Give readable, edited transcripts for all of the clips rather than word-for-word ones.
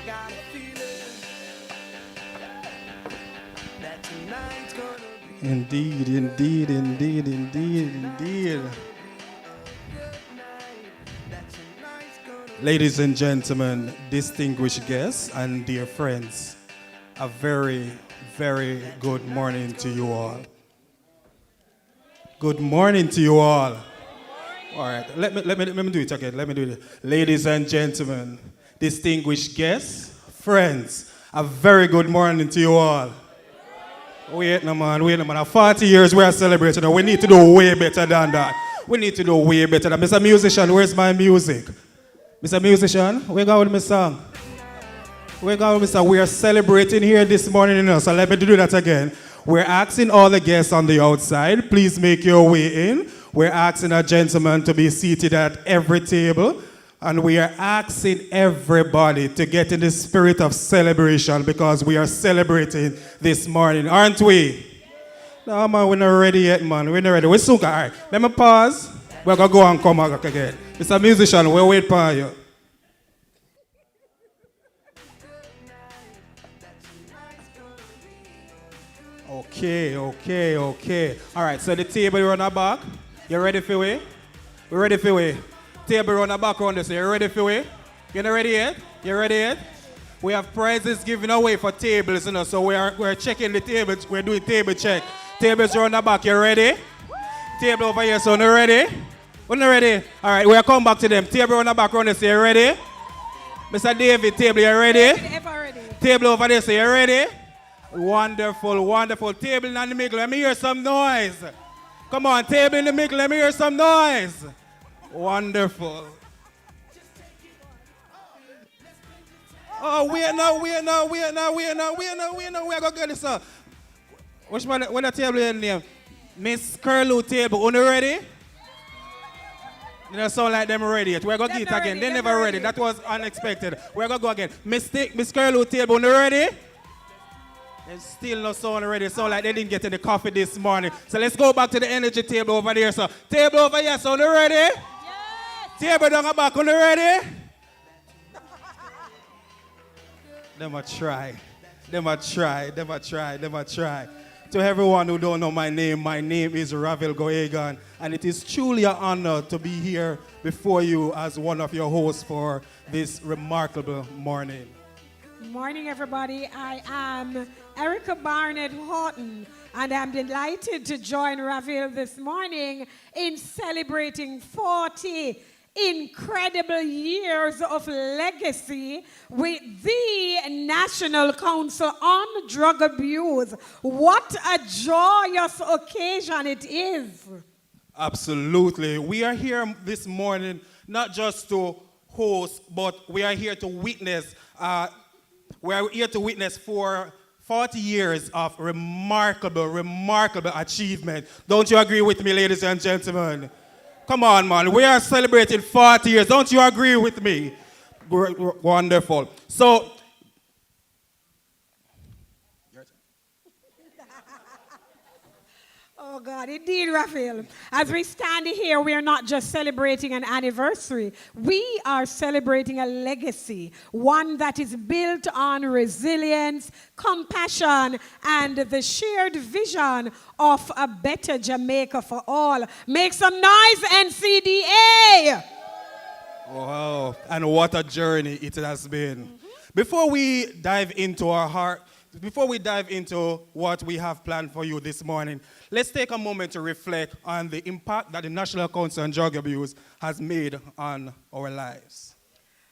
got a feeling that tonight's gonna be Indeed, indeed, indeed, indeed, indeed. that tonight's gonna Ladies and gentlemen, distinguished guests and dear friends, a very, very good morning to you all. Good morning to you all. All right, let me do it again. Let me do it. Ladies and gentlemen, distinguished guests, friends, a very good morning to you all. Wait no man, wait no man. 40 years we are celebrating. We need to do way better than that. We need to do way better than Mr. Musician, where's my music? Mr. Musician, where go with my song? Where go with my song? We are celebrating here this morning, you know, so let me do that again. We're asking all the guests on the outside, please make your way in. We're asking a gentleman to be seated at every table. And we are asking everybody to get in the spirit of celebration because we are celebrating this morning, aren't we? No, man, we're not ready yet, man. We're not ready. We're soon. All right, let me pause. We're going to go and come back again. Mr. Musician, we'll wait for you. Okay. All right, so the table on the back. You ready for we? We ready for we? Table on the back on this. You ready for we? You not ready yet? You ready yet? We have prizes given away for tables, you know, so we're checking the tables. We're doing table check. Tables around the back. You ready? Table over here, so you ready? We're not ready? All right, we'll come back to them. Table on the back on this. You ready? Mr. David, table, you ready? Ready. Table over there, so you ready? Wonderful. Table in the middle, let me hear some noise. Come on, table in the middle, let me hear some noise. Wonderful. Oh, wait now. We're going to get this up. What the table in name? Miss Curlew table, you ready? You don't sound like them ready yet. We're going to get it again. They never ready. That was unexpected. We're going to go again. Miss Curlew table, you ready? They still not sound ready. Sound like they didn't get any coffee this morning. So let's go back to the energy table over there. So table over here, so you ready? Yes. Table down the back, you ready? Them a try. To everyone who don't know my name is Ravel Goegan, and it is truly an honor to be here before you as one of your hosts for this remarkable morning. Good morning, everybody. I am Erica Barnett Horton, and I'm delighted to join Ravel this morning in celebrating 40 incredible years of legacy with the National Council on Drug Abuse. What a joyous occasion it is. Absolutely. We are here this morning not just to host, but we are here to witness. We are here to witness for 40 years of remarkable achievement. Don't you agree with me, ladies and gentlemen? Come on, man. We are celebrating 40 years. Don't you agree with me? Wonderful. So, Oh God, indeed, Raphael. As we stand here, we are not just celebrating an anniversary. We are celebrating a legacy, one that is built on resilience, compassion, and the shared vision of a better Jamaica for all. Make some noise, NCDA! wow, and what a journey it has been. Before we dive into what we have planned for you this morning, let's take a moment to reflect on the impact that the National Council on Drug Abuse has made on our lives.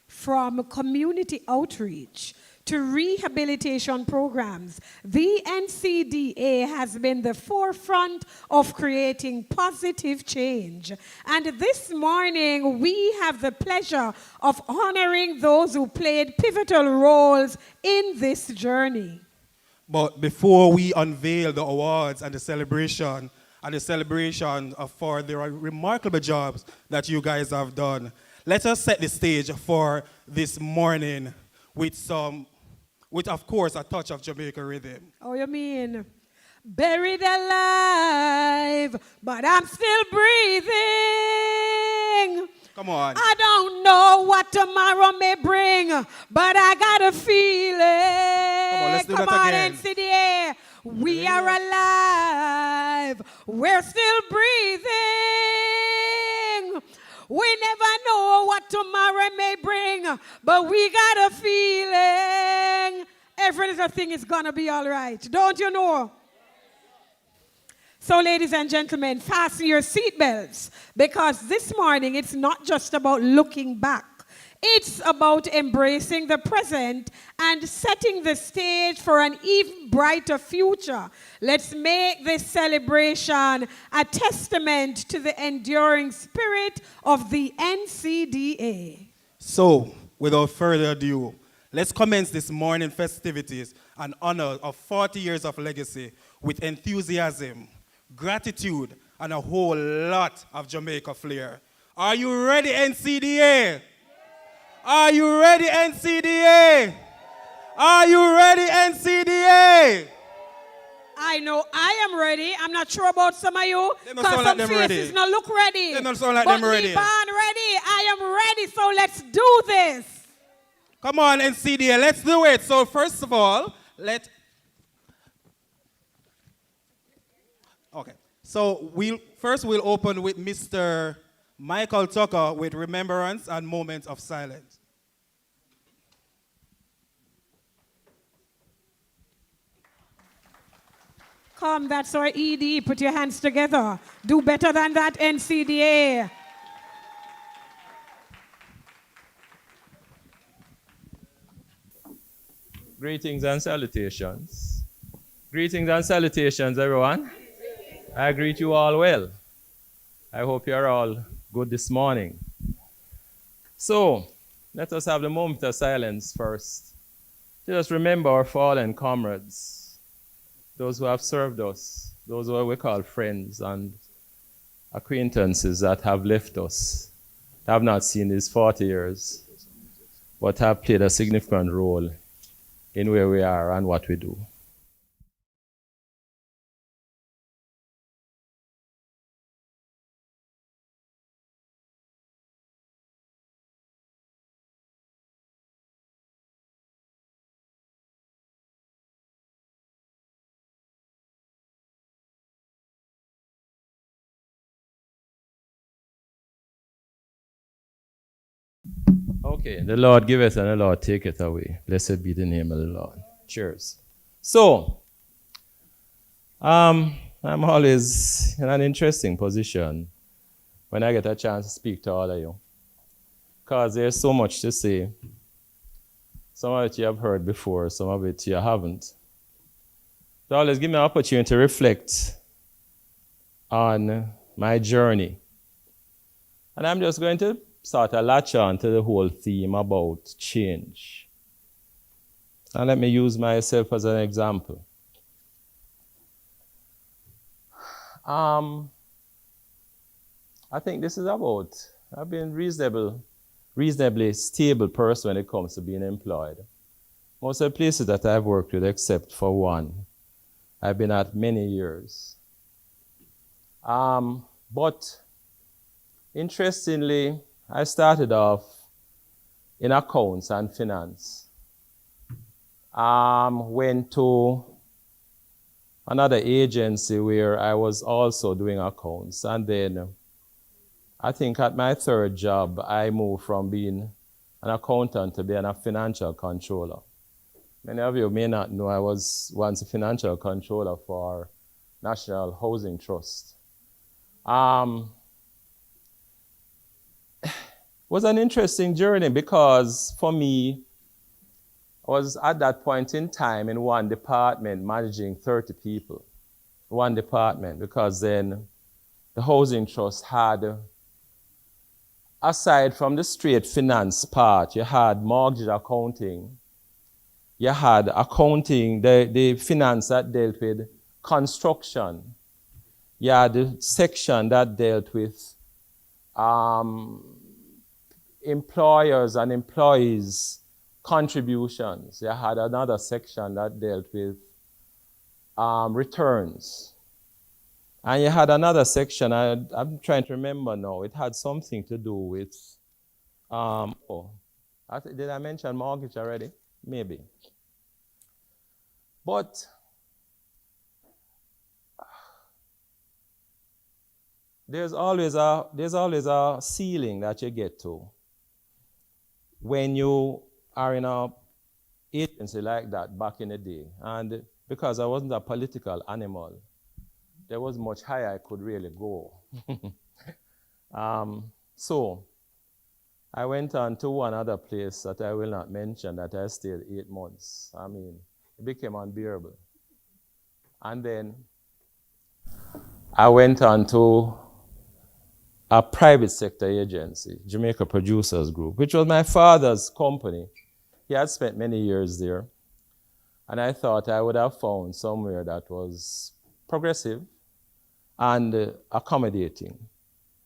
From community outreach to rehabilitation programs, the NCDA has been the forefront of creating positive change. And this morning, we have the pleasure of honoring those who played pivotal roles in this journey. But before we unveil the awards and the celebration for the remarkable jobs that you guys have done, let us set the stage for this morning with of course, a touch of Jamaica rhythm. Oh, you mean buried alive, but I'm still breathing. Come on. I don't know what tomorrow may bring, but I got a feeling. Come on, let's do Come that on, again. NCDA. We are alive. We're still breathing. We never know what tomorrow may bring, but we got a feeling every little thing is going to be all right. Don't you know? So, ladies and gentlemen, fasten your seatbelts, because this morning it's not just about looking back. It's about embracing the present and setting the stage for an even brighter future. Let's make this celebration a testament to the enduring spirit of the NCDA. So, without further ado, let's commence this morning festivities and honor of 40 years of legacy with enthusiasm, gratitude, and a whole lot of Jamaica flair. Are you ready, NCDA? Are you ready, NCDA? Are you ready, NCDA? I know I am ready. I'm not sure about some of you, They don't because sound some like them ready. faces not look ready. They don't sound like but them ready. me born ready. I am ready, so let's do this. Come on, NCDA, let's do it. So first of all, okay. So we'll open with Mr. Michael Tucker with Remembrance and Moments of Silence. Come, that's our ED. Put your hands together. Do better than that, NCDA. Greetings and salutations. Greetings and salutations, everyone. I greet you all well. I hope you're all good this morning. So, let us have the moment of silence first. Just remember our fallen comrades, those who have served us, those who we call friends and acquaintances that have left us, have not seen these 40 years, but have played a significant role in where we are and what we do. Okay, the Lord giveth and the Lord taketh away. Blessed be the name of the Lord. Cheers. So, I'm always in an interesting position when I get a chance to speak to all of you, because there's so much to say. Some of it you have heard before, some of it you haven't. So always give me an opportunity to reflect on my journey. And I'm just going to sort of latch on to the whole theme about change. And let me use myself as an example. I think this is about, I've been reasonably stable person when it comes to being employed. Most of the places that I've worked with, except for one, I've been at many years. But interestingly, I started off in accounts and finance. Went to another agency where I was also doing accounts. And then I think at my third job, I moved from being an accountant to being a financial controller. Many of you may not know I was once a financial controller for National Housing Trust. Was an interesting journey because for me, I was at that point in time in one department managing 30 people. One department, because then the Housing Trust had, aside from the straight finance part, you had mortgage accounting, you had accounting, the finance that dealt with construction, you had the section that dealt with employers and employees' contributions. You had another section that dealt with returns. And you had another section, I'm trying to remember now. It had something to do with, did I mention mortgage already? Maybe. But there's always a ceiling that you get to when you are in a agency like that back in the day. And because I wasn't a political animal, there was much higher I could really go. So I went on to one other place that I will not mention that I stayed 8 months. I mean, it became unbearable. And then I went on to a private sector agency, Jamaica Producers Group, which was my father's company. He had spent many years there. And I thought I would have found somewhere that was progressive and accommodating.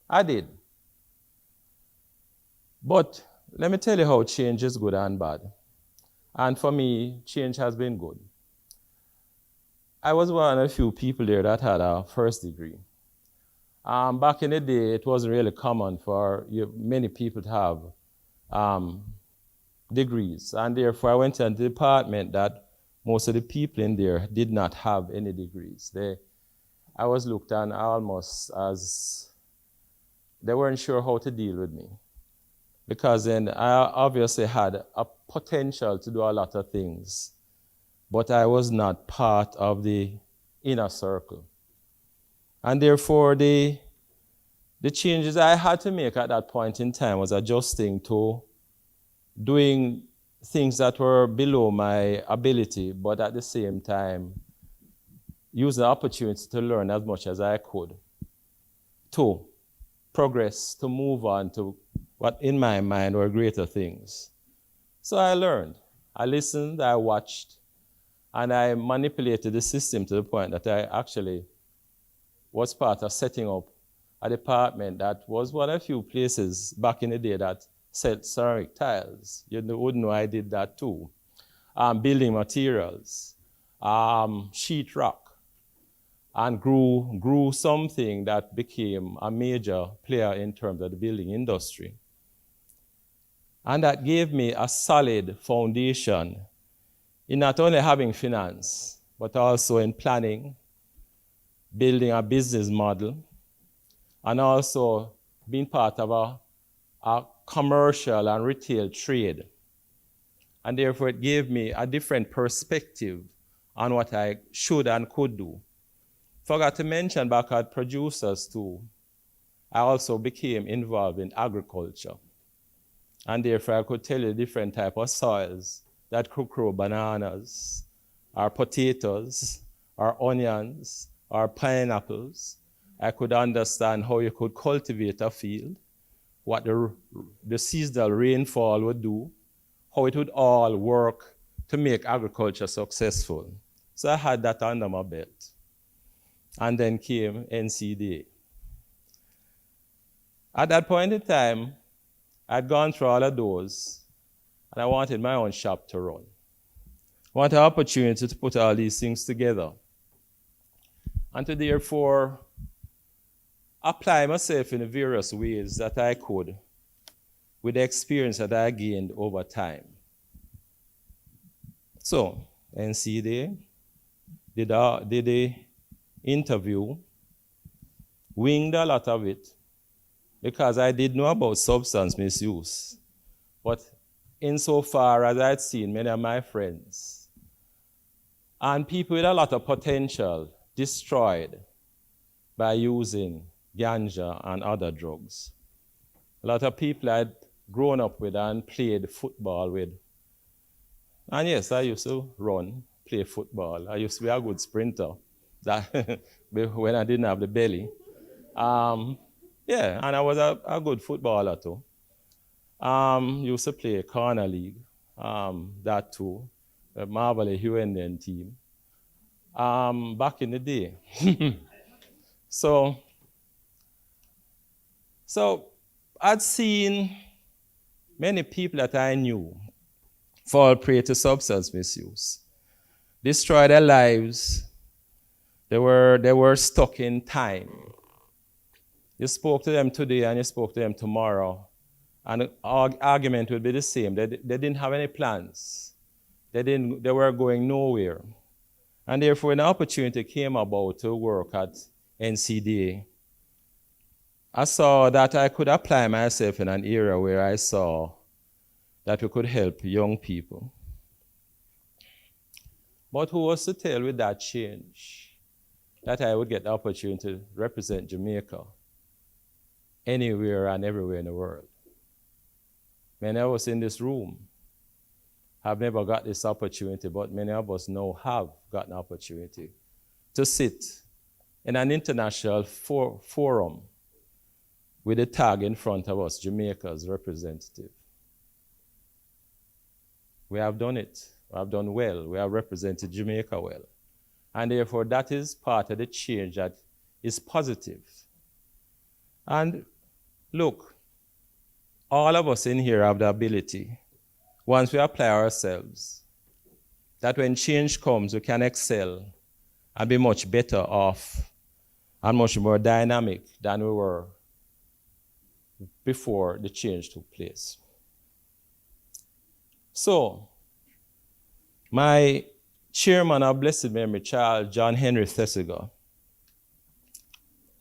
I did. But let me tell you how change is good and bad. And for me, change has been good. I was one of the few people there that had a first degree. Back in the day, it wasn't really common for many people to have degrees. And therefore, I went to a department that most of the people in there did not have any degrees. I was looked on almost as they weren't sure how to deal with me. Because then I obviously had a potential to do a lot of things, but I was not part of the inner circle. And therefore, the changes I had to make at that point in time was adjusting to doing things that were below my ability, but at the same time, use the opportunity to learn as much as I could to progress, to move on to what in my mind were greater things. So I learned, I listened, I watched, and I manipulated the system to the point that I actually was part of setting up a department that was one of the few places back in the day that sold ceramic tiles. You wouldn't know I did that too. Building materials, sheet rock, and grew something that became a major player in terms of the building industry. And that gave me a solid foundation in not only having finance, but also in planning, building a business model, and also being part of a commercial and retail trade. And therefore, it gave me a different perspective on what I should and could do. Forgot to mention back at Producers too, I also became involved in agriculture. And therefore, I could tell you different type of soils that could grow bananas, or potatoes, or onions, or pineapples. I could understand how you could cultivate a field, what the seasonal rainfall would do, how it would all work to make agriculture successful. So I had that under my belt. And then came NCDA. At that point in time, I'd gone through all of those, and I wanted my own shop to run. I wanted an opportunity to put all these things together. And to therefore apply myself in the various ways that I could with the experience that I gained over time. So, NCDA did the interview, winged a lot of it, because I did know about substance misuse. But insofar as I'd seen many of my friends and people with a lot of potential destroyed by using ganja and other drugs. A lot of people I'd grown up with and played football with. And yes, I used to play football. I used to be a good sprinter when I didn't have the belly. Yeah, and I was a good footballer too. Used to play corner league, that too, the marvelous UNN team, back in the day. So I'd seen many people that I knew fall prey to substance misuse, destroy their lives, They were stuck in time. You spoke to them today and you spoke to them tomorrow, and the argument would be the same. They didn't have any plans. They were going nowhere. And therefore, an opportunity came about to work at NCDA. I saw that I could apply myself in an area where I saw that we could help young people. But who was to tell with that change that I would get the opportunity to represent Jamaica anywhere and everywhere in the world? Many of us in this room have never got this opportunity, but many of us now have got an opportunity to sit in an international forum with a tag in front of us, Jamaica's representative. We have done it. We have done well. We have represented Jamaica well. And therefore, that is part of the change that is positive. And look, all of us in here have the ability, once we apply ourselves, that when change comes, we can excel and be much better off and much more dynamic than we were before the change took place. So, my chairman of blessed memory, Charles John Henry Thesiger,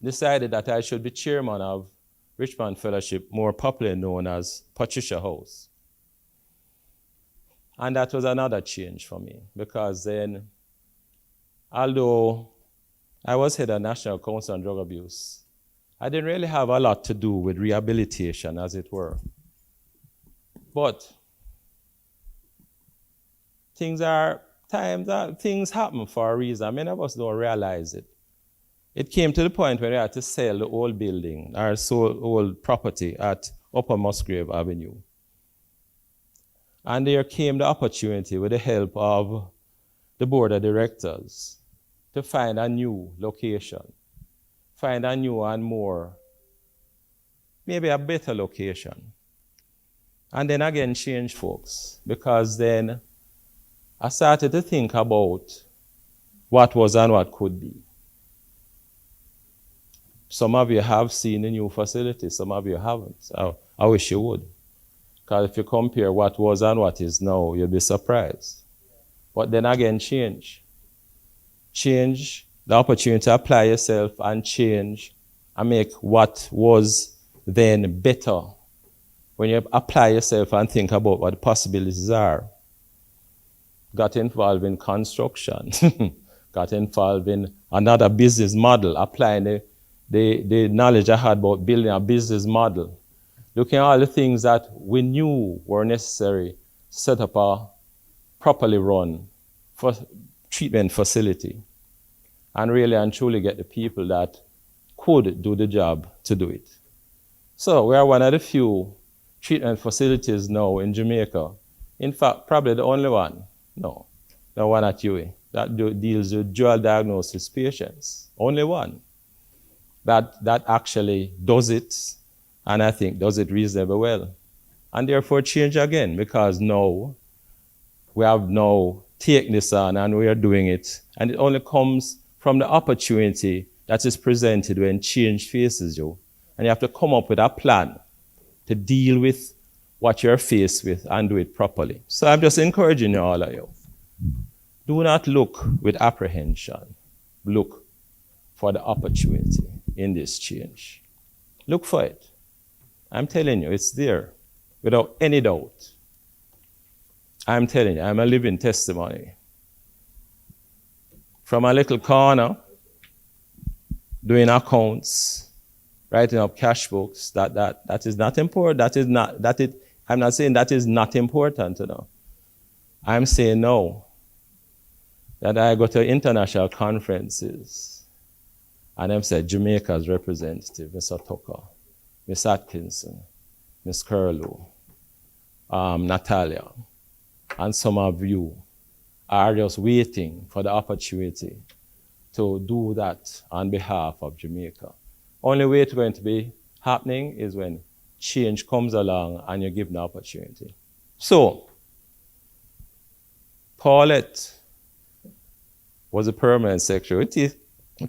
decided that I should be chairman of Richmond Fellowship, more popularly known as Patricia House. And that was another change for me, because then, although I was head of National Council on Drug Abuse, I didn't really have a lot to do with rehabilitation, as it were. But things happen for a reason. Many of us don't realize it. It came to the point where we had to sell the old building, our old property at Upper Musgrave Avenue. And there came the opportunity, with the help of the board of directors, to find a new location, find a new and more, maybe a better location. And then again, change, folks, because then I started to think about what was and what could be. Some of you have seen the new facility, some of you haven't. I wish you would. Because if you compare what was and what is now, you'll be surprised. But then again, change. Change, the opportunity to apply yourself and change and make what was then better. When you apply yourself and think about what the possibilities are. Got involved in construction, got involved in another business model, applying the knowledge I had about building a business model, looking at all the things that we knew were necessary to set up a properly run treatment facility, and really and truly get the people that could do the job to do it. So we are one of the few treatment facilities now in Jamaica. In fact, probably the only one. No, the one at UA that deals with dual diagnosis patients. Only one that actually does it, and I think does it reasonably well. And therefore change again, because now we have now taken this on and we are doing it. And it only comes from the opportunity that is presented when change faces you. And you have to come up with a plan to deal with what you're faced with and do it properly. So I'm just encouraging you, all of you. Do not look with apprehension. Look for the opportunity in this change. Look for it. I'm telling you, it's there without any doubt. I'm telling you, I'm a living testimony. From a little corner, doing accounts, writing up cash books, that is not important. I'm not saying that is not important, you know. I'm saying no. That I go to international conferences and them said Jamaica's representative, Mr. Tucker, Miss Atkinson, Miss Curlew, Natalia, and some of you are just waiting for the opportunity to do that on behalf of Jamaica. Only way it's going to be happening is when change comes along and you're given the opportunity. So, Paulette was a permanent secretary.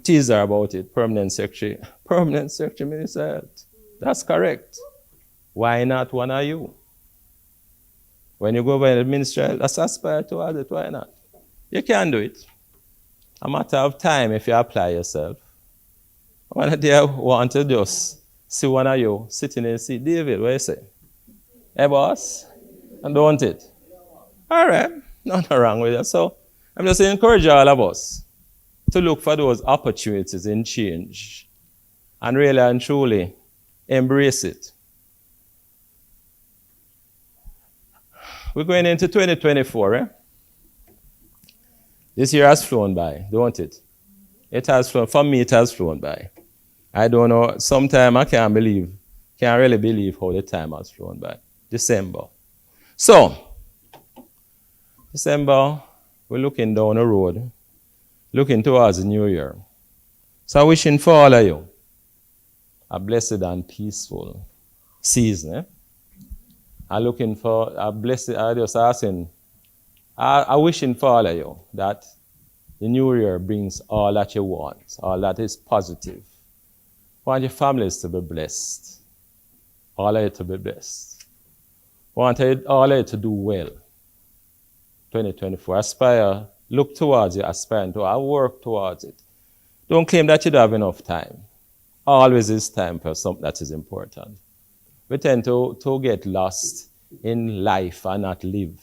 Tease her about it. Permanent secretary. Permanent secretary, Minister of Health. That's correct. Why not one of you? When you go by the ministry, let's aspire towards it. Why not? You can do it. A matter of time if you apply yourself. One day I want to just see one of you sitting in the seat. David, what you say? Hey, boss? And don't it? All right. Nothing wrong with that. So I'm just encouraging all of us to look for those opportunities in change and really and truly embrace it. We're going into 2024, eh? This year has flown by, don't it? It has flown. For me, it has flown by. I don't know. Sometimes I can't really believe how the time has flown by. December. So, December, we're looking down the road, looking towards the new year. So, wishing for all of you a blessed and peaceful season. Eh? I'm looking for a blessed, I just asking, I'm wishing for all of you that the new year brings all that you want, all that is positive. I want your families to be blessed. All of you to be blessed. I want all of you to do well. 2024. Aspire, look towards it, aspire to it, work towards it. Don't claim that you don't have enough time. Always is time for something that is important. We tend to get lost in life and not live.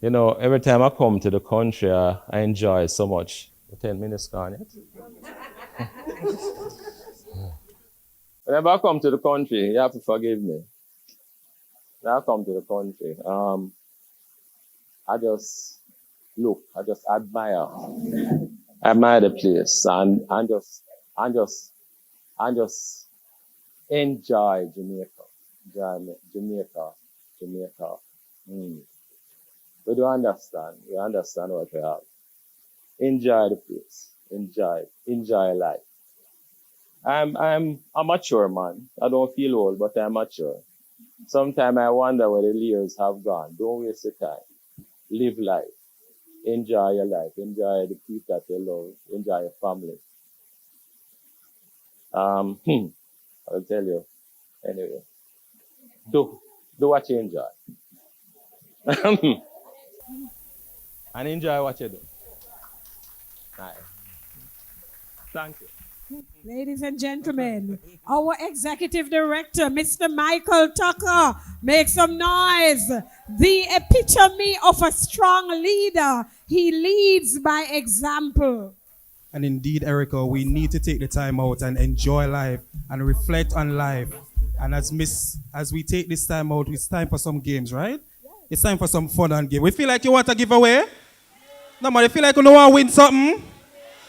You know, every time I come to the country, I enjoy so much. 10 minutes gone yet? Whenever I come to the country, you have to forgive me. When I come to the country, I just look, I just admire the place and just enjoy Jamaica. Jamaica. We do understand. We understand what we have. Enjoy the place. Enjoy life. I'm a mature man. I don't feel old, but I'm mature. Sometimes I wonder where the years have gone. Don't waste your time. Live life. Enjoy your life. Enjoy the people that you love. Enjoy your family. I'll tell you. Anyway. Do what you enjoy. And enjoy what you do. Nice. Thank you. Ladies and gentlemen, our executive director, Mr. Michael Tucker, make some noise. The epitome of a strong leader. He leads by example. And indeed, Erica, we need to take the time out and enjoy life and reflect on life. And as we take this time out, it's time for some games, right? It's time for some fun and game. We feel like you want to give away? No, man, you feel like you don't want to win something?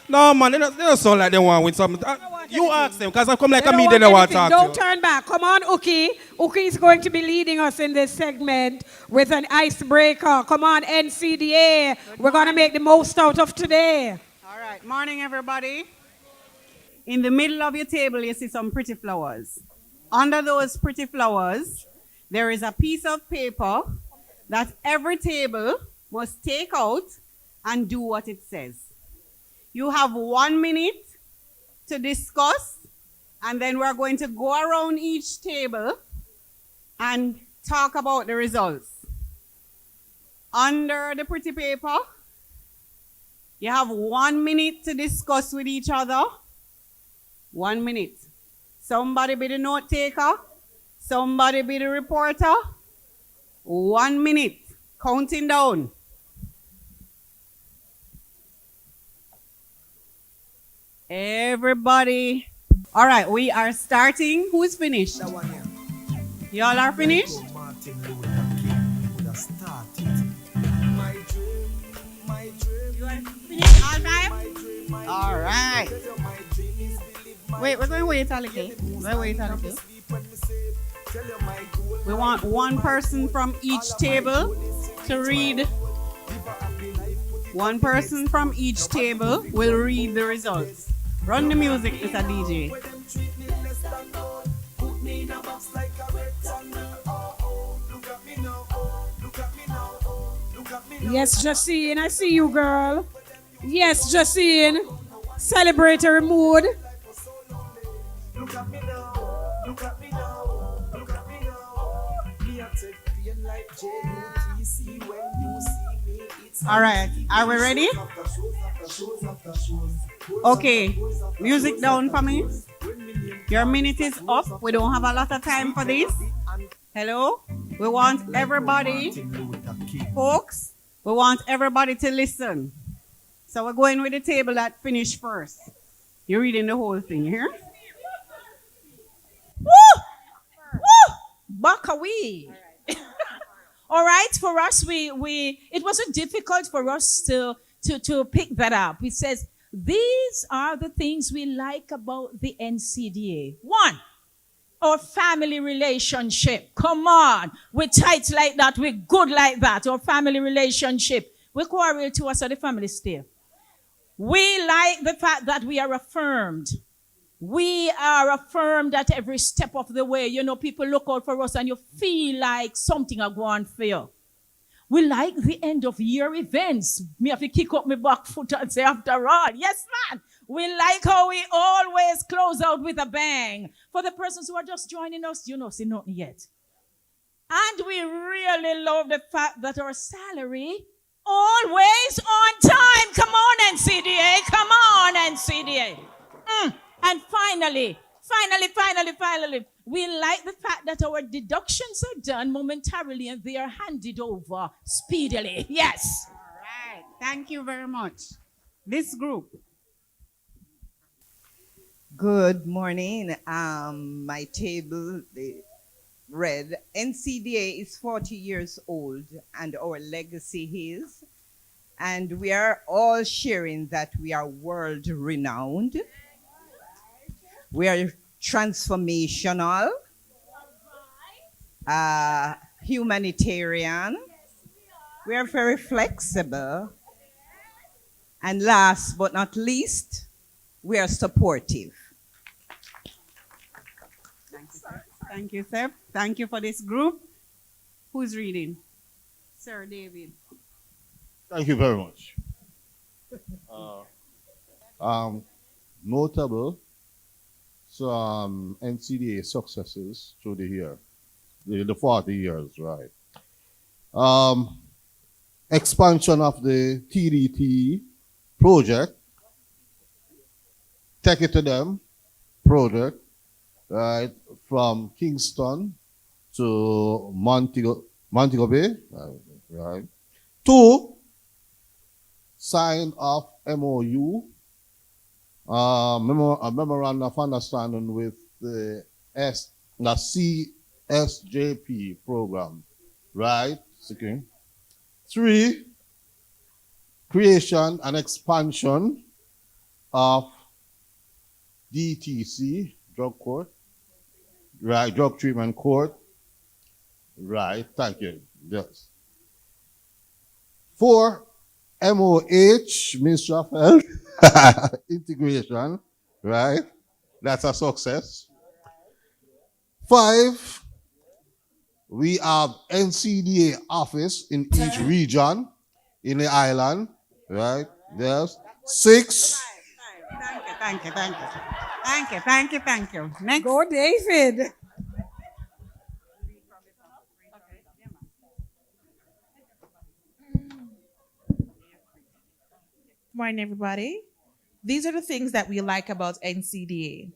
No, man, they don't sound like they want to win something. You ask them, because I come like a me, they don't want to talk to you. Don't turn back. Come on, Uki. Uki is going to be leading us in this segment with an icebreaker. Come on, NCDA. We're going to make the most out of today. All right. Morning, everybody. In the middle of your table, you see some pretty flowers. Under those pretty flowers, there is a piece of paper that every table must take out and do what it says. You have 1 minute to discuss, and then we're going to go around each table and talk about the results. Under the pretty paper, you have 1 minute to discuss with each other. 1 minute. Somebody be the note taker. Somebody be the reporter. 1 minute. Counting down. Everybody. All right, we are starting. Who's finished? Y'all are finished? You are finished, all five? All right. Wait, we're going to wait a little. We want one person from each table to read. One person from each table will read the results. Run the music, Mr. DJ. Yes, Justine, I see you, girl. Yes, Justine. celebratory mood. Look at me now, look at me now, look at me now. Me a take pain like JUTC when you see me. It's All right, are we ready? after shows after shows after shows. Okay, music down for me. Your minute is up. We don't have a lot of time for this. Hello? We want everybody, folks, we want everybody to listen. So we're going with the table that finished first. You're reading the whole thing here. Woo! Woo! Back away. All right, for us, it wasn't difficult for us to pick that up. It says, these are the things we like about the NCDA. One, our family relationship. Come on. We're tight like that. We're good like that. Our family relationship. We quarrel to us at the family stay. We like the fact that we are affirmed. We are affirmed at every step of the way. You know, people look out for us and you feel like something are going for you. We like the end of year events. Me have to kick up my back foot and say, after all, yes, man. We like how we always close out with a bang. For the persons who are just joining us, you know, see nothing yet. And we really love the fact that our salary always on time. Come on, NCDA. Come on, NCDA. And finally, we like the fact that our deductions are done momentarily and they are handed over speedily. Yes. All right, thank you very much. This group. Good morning. My table read NCDA is 40 years old and our legacy is, and we are all sharing that we are world renowned. We are transformational, humanitarian. We are very flexible. And last but not least, we are supportive. Thank you, sir. Thank you for this group. Who's reading? Sir David. Thank you very much. Notable some NCDA successes through the year, the 40 years, right? Expansion of the TDT project, take it to them project, right, from Kingston to Montego Bay, right? 2, sign of MOU, a memorandum of understanding with the CSJP program, right? Okay. 3, creation and expansion of DTC, drug court, right? Drug treatment court, right? Thank you. Yes. 4, MOH, Ministry of Health, integration, right? That's a success. 5, we have NCDA office in each region in the island, right? Yes. 6, Thank you. Next. Go, David. Morning, everybody. These are the things that we like about NCDA.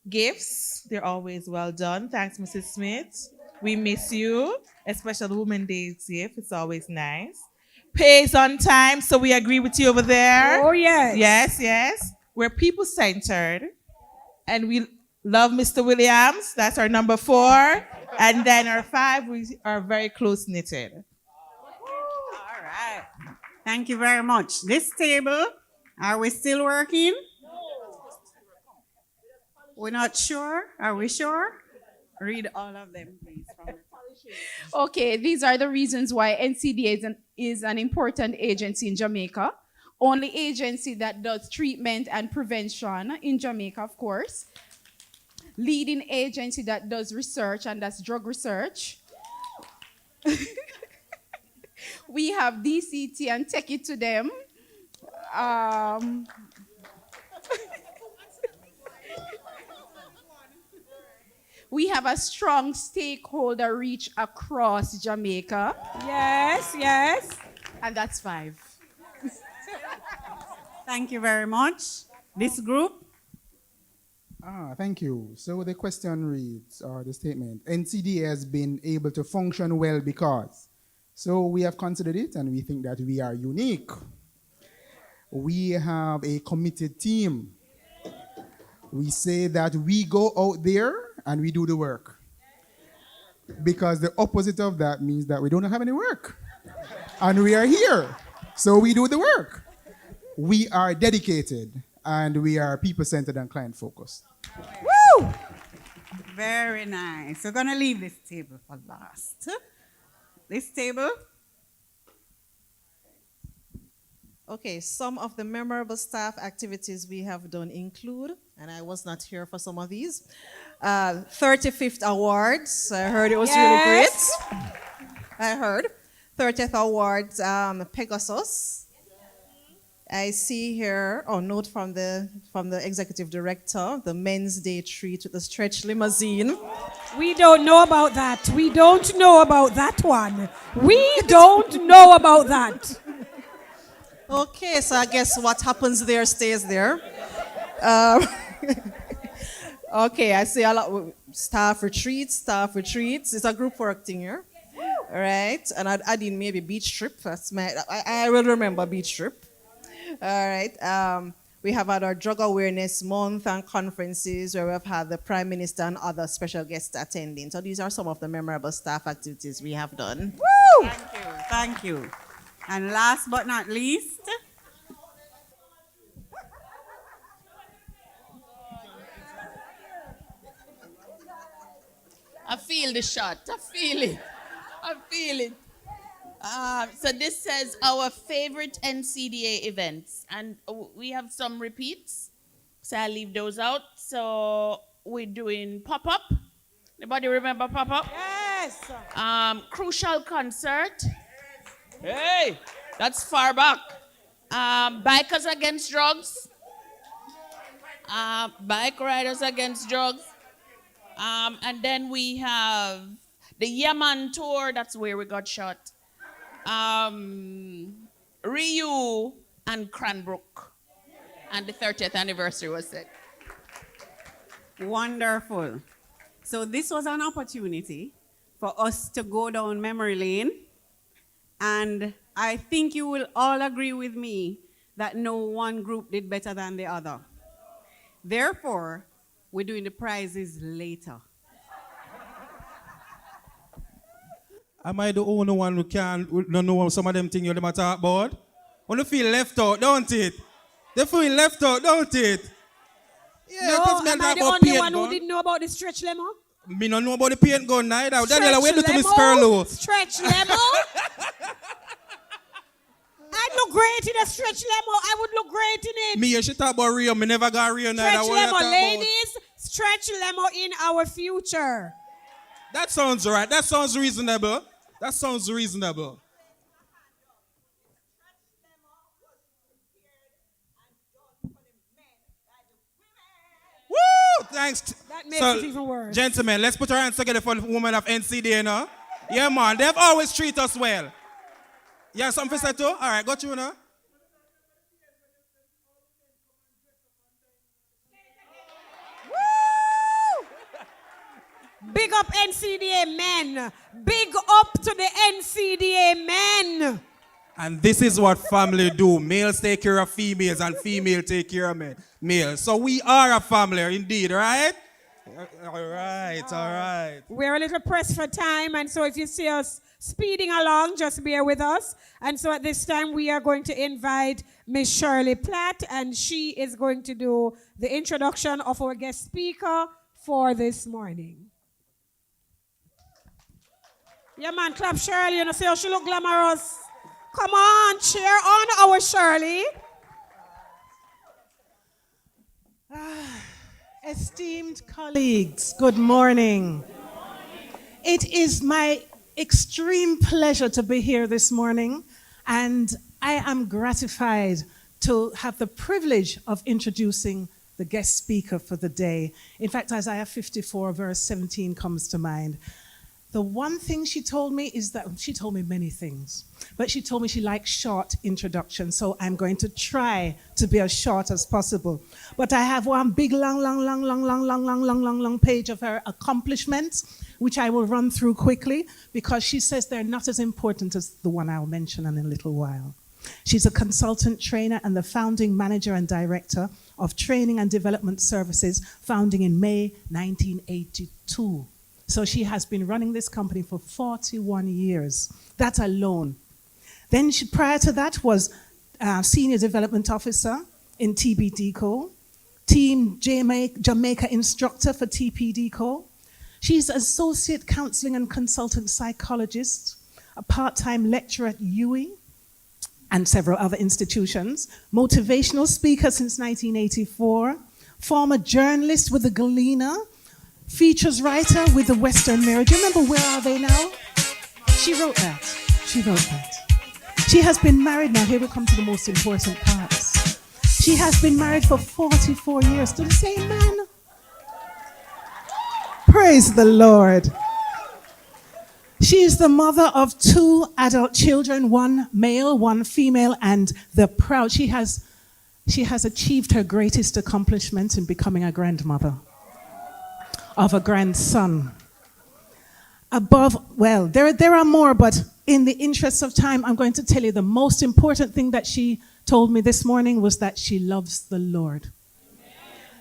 Gifts, they're always well done. Thanks, Mrs. Smith. We miss you, especially Women's Day gift. It's always nice. Pays on time, so we agree with you over there. Oh, yes. Yes. We're people-centered. And we love Mr. Williams. That's our number 4. And then our 5, we are very close-knitted. All right. Thank you very much. This table, are we still working? We're not sure. Are we sure? Read all of them, please. Okay, these are the reasons why NCDA is an important agency in Jamaica. Only agency that does treatment and prevention in Jamaica, of course. Leading agency that does research, and that's drug research. We have DCT and take it to them. We have a strong stakeholder reach across Jamaica. Yes, yes. And that's 5. Thank you very much. This group. Thank you. So the question reads, or the statement, NCDA has been able to function well because. So we have considered it and we think that we are unique. We have a committed team. We say that we go out there and we do the work. Because the opposite of that means that we don't have any work. And we are here. So we do the work. We are dedicated and we are people-centered and client-focused. Woo! Very nice. We're going to leave this table for last. This table. Okay, some of the memorable staff activities we have done include, and I was not here for some of these, 35th Awards. I heard it was really great. I heard. 30th Awards, Pegasus. I see here, note from the executive director, the Men's Day treat with the stretch limousine. We don't know about that. We don't know about that one. We don't know about that. Okay, so I guess what happens there stays there. Okay, I see a lot of staff retreats. It's a group work thing here. All right, and I'd add in maybe beach trip. I will remember beach trip. All right. We have had our Drug Awareness Month and conferences where we've had the Prime Minister and other special guests attending. So these are some of the memorable staff activities we have done. Woo! Thank you. And last but not least, I feel the shot. I feel it. I feel it. So this says our favorite NCDA events. And we have some repeats. So I leave those out. So we're doing pop-up. Anybody remember pop-up? Yes. Crucial concert. Hey, that's far back. Bikers Against Drugs. Bike Riders Against Drugs. And then we have the Yemen tour. That's where we got shot. Ryu and Cranbrook. And the 30th anniversary was set. wonderful. So this was an opportunity for us to go down memory lane. And I think you will all agree with me that no one group did better than the other. Therefore, we're doing the prizes later. Am I the only one who don't know some of them things you're talk about? When you feel left out, don't it? They feel left out, don't it? Yeah, No, am I the only one who didn't know about the stretch limo? Me don't know about the paint gun neither. Daniela, where do to Miss Curlo? Stretch limo? I look great in a stretch limo. I would look great in it. Me, you should talk about Rio. Me never got Rio neither. Stretch limo, ladies. Stretch limo in our future. That sounds right. That sounds reasonable. That sounds reasonable. Woo! Thanks. That makes it even worse. Gentlemen, let's put our hands together for the women of NCDA now. Yeah, man. They've always treated us well. Yeah, something to say too? All right, got you now. Big up NCDA men. Big up to the NCDA men. And this is what family do. Males take care of females and females take care of males. So we are a family indeed, right? All right. We're a little pressed for time, and so if you see us speeding along, just bear with us. And so at this time, we are going to invite Miss Shirley Platt, and she is going to do the introduction of our guest speaker for this morning. Yeah, man, clap Shirley. You know, see how she look glamorous. Come on, cheer on our Shirley. Esteemed colleagues, good morning. It is my extreme pleasure to be here this morning, and I am gratified to have the privilege of introducing the guest speaker for the day. In fact, Isaiah 54, verse 17 comes to mind. The one thing she told me is that she told me many things, but she told me she likes short introductions. So I'm going to try to be as short as possible. But I have one big, long page of her accomplishments, which I will run through quickly because she says they're not as important as the one I'll mention in a little while. She's a consultant trainer and the founding manager and director of Training and Development Services, founding in May 1982. So she has been running this company for 41 years. That alone. Then she, prior to that, was Senior Development Officer in TBDCO, Team Jamaica Instructor for TPDCO. She's Associate Counseling and Consultant Psychologist, a part-time lecturer at UWI and several other institutions, motivational speaker since 1984, former journalist with the Galena, features writer with the Western Mirror. Do you remember Where Are They Now? She wrote that. She wrote that. She has been married now. Here we come to the most important parts. She has been married for 44 years to the same man. Praise the Lord. She is the mother of 2 adult children, 1 male, 1 female, and the proud. She has achieved her greatest accomplishment in becoming a grandmother of a grandson. There are more, but in the interest of time, I'm going to tell you the most important thing that she told me this morning was that she loves the Lord.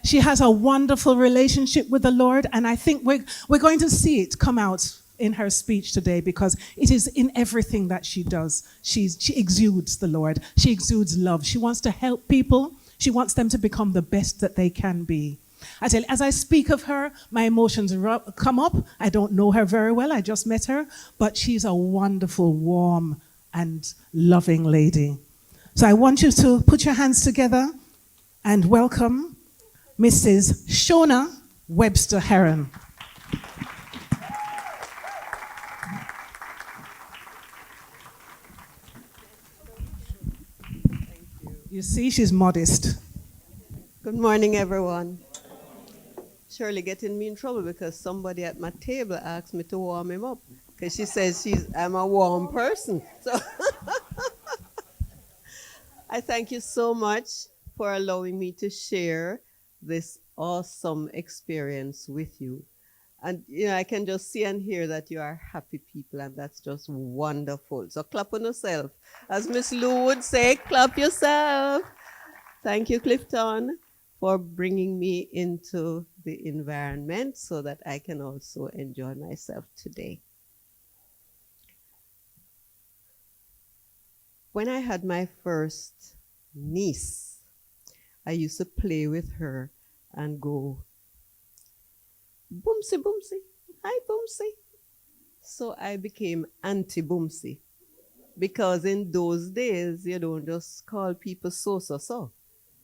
She has a wonderful relationship with the Lord, and I think we're going to see it come out in her speech today because it is in everything that she does. She exudes the Lord. She exudes love. She wants to help people. She wants them to become the best that they can be. I tell you, as I speak of her, my emotions come up. I don't know her very well. I just met her. But she's a wonderful, warm, and loving lady. So I want you to put your hands together and welcome Mrs. Shona Webster Heron. You see, she's modest. Good morning, everyone. Shirley getting me in trouble because somebody at my table asked me to warm him up because she says I'm a warm person. So I thank you so much for allowing me to share this awesome experience with you. And I can just see and hear that you are happy people, and that's just wonderful. So clap on yourself. As Miss Lou would say, clap yourself. Thank you, Clifton, for bringing me into the environment so that I can also enjoy myself today. When I had my first niece, I used to play with her and go, Boomsy, Boomsy, hi, Boomsy. So I became Auntie Boomsy because in those days, you don't just call people so.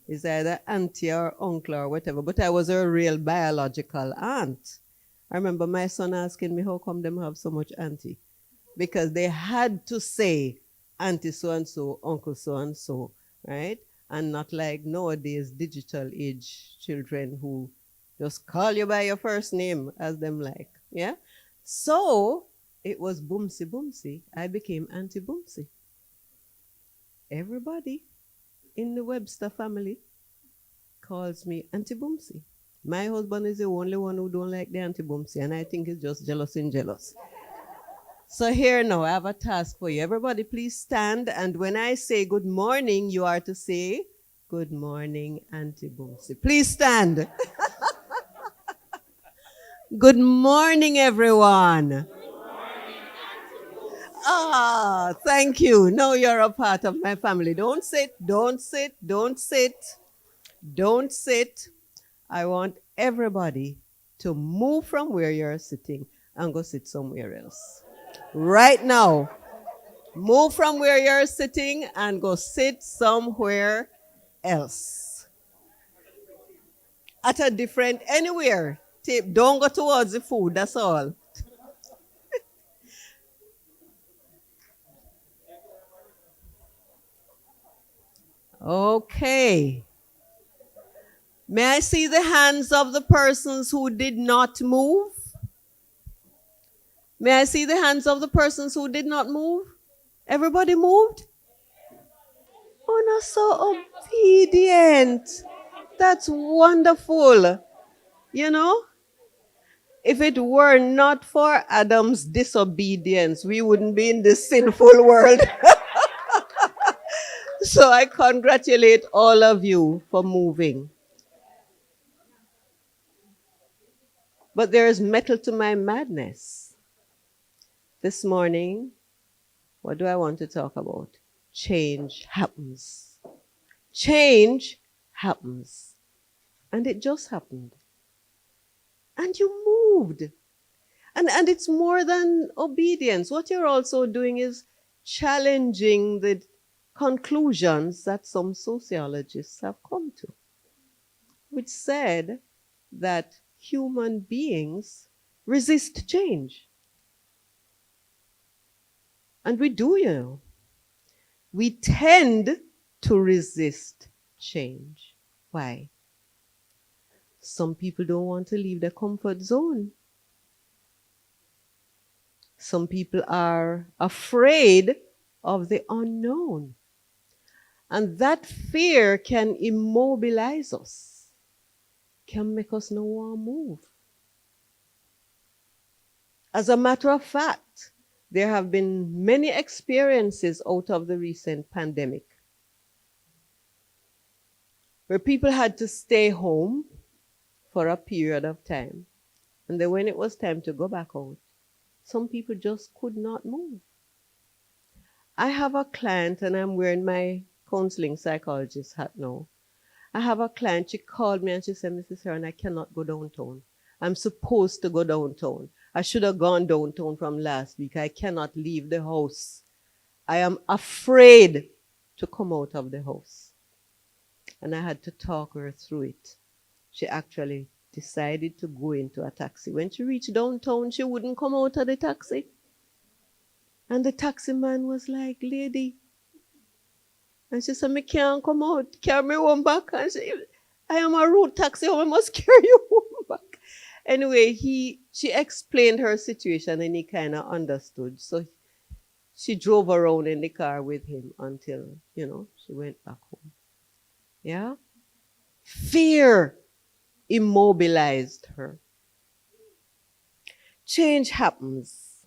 It's either auntie or uncle or whatever, but I was a real biological aunt. I remember my son asking me, how come them have so much auntie? Because they had to say auntie so-and-so, uncle so-and-so, right? And not like nowadays digital age children who just call you by your first name as them like, yeah? So it was Boomsy Boomsy. I became Auntie Boomsy. Everybody in the Webster family calls me Auntie Boomsy. My husband is the only one who don't like the Auntie Boomsy, and I think it's just jealous and jealous. So here now, I have a task for you. Everybody please stand, and when I say good morning, you are to say, good morning, Auntie Boomsy. Please stand. Good morning, everyone. Thank you. Now you're a part of my family. Don't sit, don't sit, don't sit, don't sit. I want everybody to move from where you're sitting and go sit somewhere else. Right now, move from where you're sitting and go sit somewhere else. At a different, anywhere. Don't go towards the food, that's all. Okay. May I see the hands of the persons who did not move? May I see the hands of the persons who did not move? Everybody moved? Oh, not so obedient. That's wonderful. You know, if it were not for Adam's disobedience, we wouldn't be in this sinful world. So I congratulate all of you for moving. But there is metal to my madness. This morning, what do I want to talk about? Change happens. Change happens. And it just happened. And you moved. And it's more than obedience. What you're also doing is challenging the conclusions that some sociologists have come to, which said that human beings resist change. And we do, you know. We tend to resist change. Why? Some people don't want to leave their comfort zone. Some people are afraid of the unknown. And that fear can immobilize us, can make us no want to move. As a matter of fact, there have been many experiences out of the recent pandemic where people had to stay home for a period of time. And then when it was time to go back out, some people just could not move. I have a client, and I'm wearing my counseling psychologist hat now. I have a client, she called me and she said, Mrs. Heron, I cannot go downtown. I'm supposed to go downtown. I should have gone downtown from last week. I cannot leave the house. I am afraid to come out of the house. And I had to talk her through it. She actually decided to go into a taxi. When she reached downtown, she wouldn't come out of the taxi. And the taxi man was like, lady. And she said, me can't come out. Carry me home back. And I am a road taxi. I must carry you home back. Anyway, she explained her situation and he kind of understood. So she drove around in the car with him until, she went back home. Yeah? Fear immobilized her. Change happens.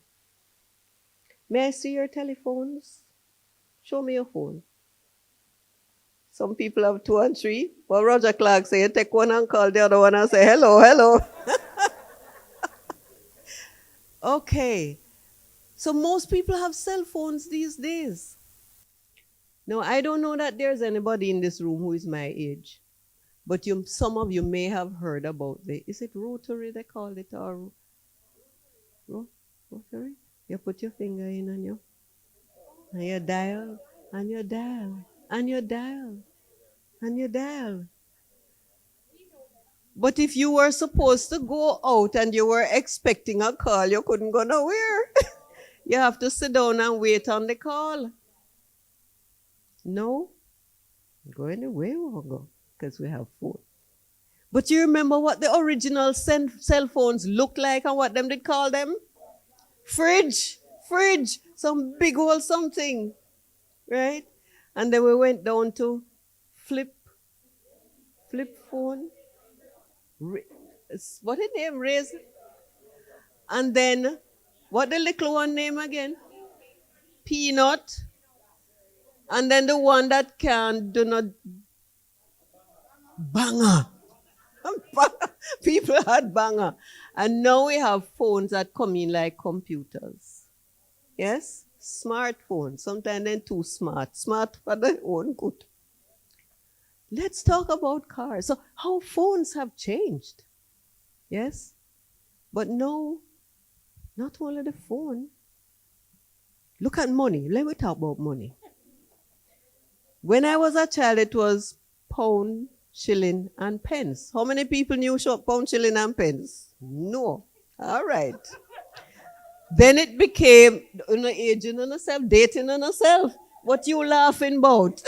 May I see your telephones? Show me your phone. Some people have 2 and 3. Well, Roger Clark say, you take one and call the other one and say, hello, hello. Okay. So most people have cell phones these days. Now, I don't know that there's anybody in this room who is my age. But some of you may have heard about is it rotary they call it, or rotary? You put your finger in and you dial, and you dial, and you dial, and you dial. But if you were supposed to go out and you were expecting a call, you couldn't go nowhere. You have to sit down and wait on the call. No? Go anywhere we won't go, because we have phone. But you remember what the original cell phones looked like and what them did call them? Fridge, some big old something, right? And then we went down to flip phone. What the name? Raise. And then, what the little one name again? Peanut. And then the one that do not banger. People had banger. And now we have phones that come in like computers. Yes? Smartphones. Sometimes they're too smart. Smart for their own good. Let's talk about cars. So how phones have changed. Yes? But no, not only the phone. Look at money. Let me talk about money. When I was a child, it was pound, shilling, and pence. How many people knew pound, shilling, and pence? No. All right. Then it became aging on yourself, dating on yourself. What you laughing about?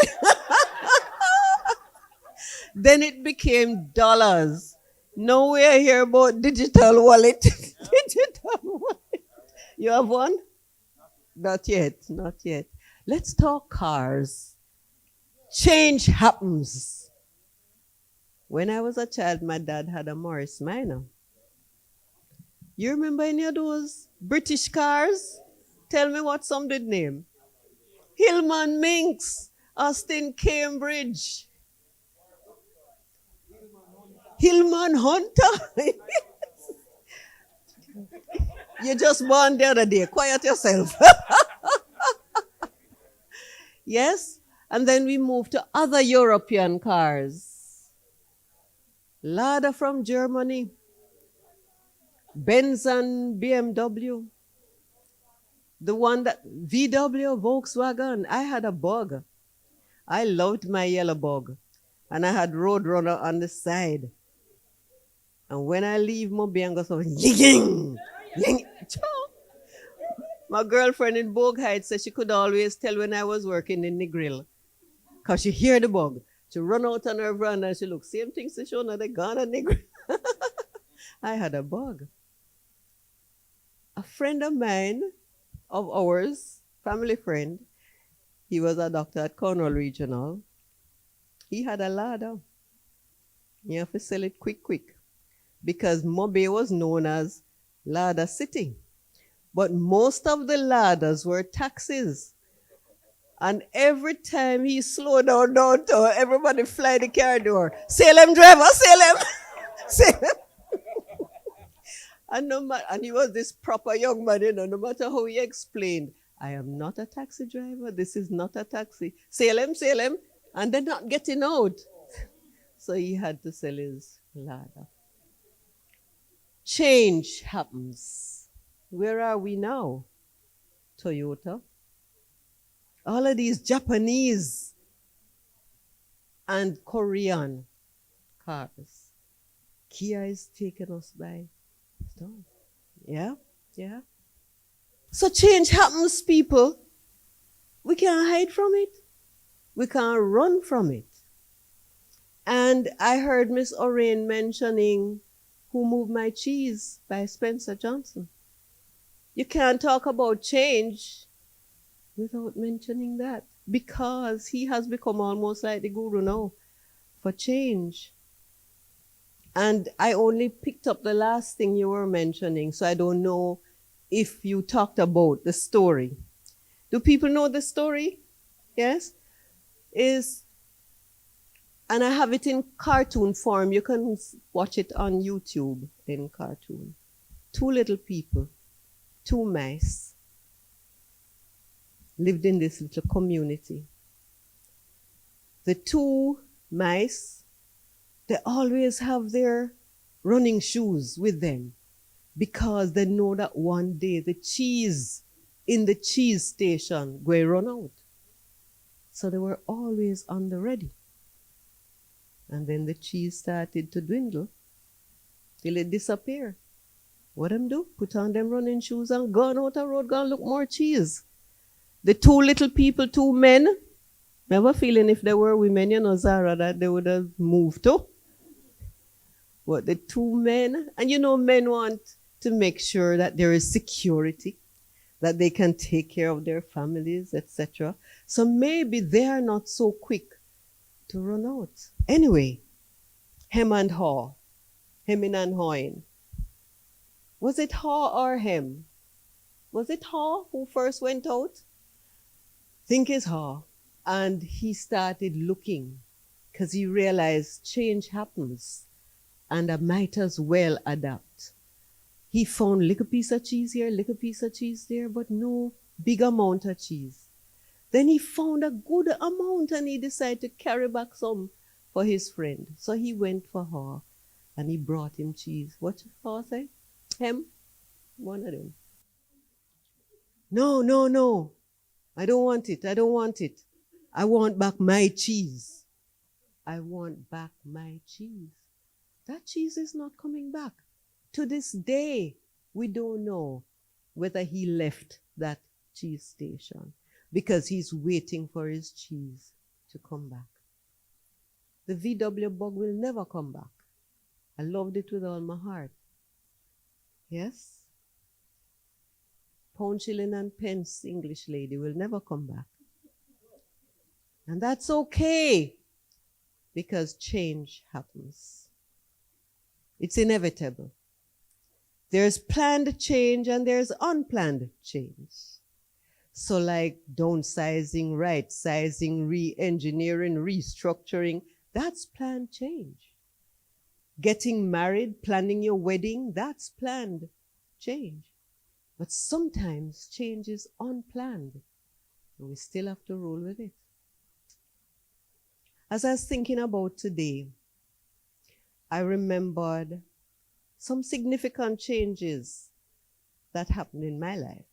Then it became dollars. Now we are here about digital wallet. Digital wallet. You have one? Not yet, not yet. Let's talk cars. Change happens. When I was a child, my dad had a Morris Minor. You remember any of those British cars? Tell me what some did name. Hillman Minx, Austin Cambridge, Hillman Hunter. You just born the other day. Quiet yourself. Yes? And then we moved to other European cars. Lada from Germany. Benz and BMW. The one that VW, Volkswagen. I had a Bug. I loved my yellow Bug. And I had Roadrunner on the side. And when I leave Mobi and go so, ying, ying, my girlfriend in Bogue Heights said she could always tell when I was working in the grill. Because she hear the Bug. She run out on her veranda and she look, same thing, she show, now they gone on the grill. I had a Bug. A friend of mine, of ours, family friend, he was a doctor at Cornwall Regional. He had a Lada. You have to sell it quick. Because Mobe was known as Lada City. But most of the Ladas were taxis. And every time he slowed down downtown, everybody fly the car door. Salem driver, Salem! Salem! And he was this proper young man, you know, no matter how he explained, I am not a taxi driver, this is not a taxi. Salem, Salem, and they're not getting out. So he had to sell his Lada. Change happens. Where are we now? Toyota. All of these Japanese and Korean cars. Kia is taking us by storm. Yeah. So change happens, people. We can't hide from it. We can't run from it. And I heard Miss Orain mentioning Who Moved My Cheese by Spencer Johnson. You can't talk about change without mentioning that, because he has become almost like the guru now for change. And I only picked up the last thing you were mentioning, so I don't know if you talked about the story. Do people know the story? Yes? And I have it in cartoon form. You can watch it on YouTube in cartoon. 2 little people, 2 mice, lived in this little community. The 2 mice, they always have their running shoes with them because they know that one day the cheese in the cheese station will run out. So they were always on the ready. And then the cheese started to dwindle till it disappeared. What them do? Put on them running shoes and gone out the road, gone look more cheese. The 2 little people, 2 men, I have a feeling if they were women, you know, Zara, that they would have moved too. But the 2 men, and you know, men want to make sure that there is security, that they can take care of their families, etc. So maybe they are not so quick to run out. Anyway, hem and haw, hemming and hawing. Was it haw or hem? Was it haw who first went out? Think it's haw. And he started looking because he realized change happens and I might as well adapt. He found little piece of cheese here, little piece of cheese there, but no big amount of cheese. Then he found a good amount and he decided to carry back some for his friend. So he went for her and he brought him cheese. What did her say? Hem? One of them. No. I don't want it. I want back my cheese. I want back my cheese. That cheese is not coming back. To this day, we don't know whether he left that cheese station because he's waiting for his cheese to come back. The VW bug will never come back. I loved it with all my heart. Yes? Pound, shilling, and pence English lady will never come back. And that's okay, because change happens. It's inevitable. There's planned change and there's unplanned change. So like downsizing, right sizing, re-engineering, restructuring, that's planned change. Getting married, planning your wedding, that's planned change. But sometimes change is unplanned, and we still have to roll with it. As I was thinking about today, I remembered some significant changes that happened in my life.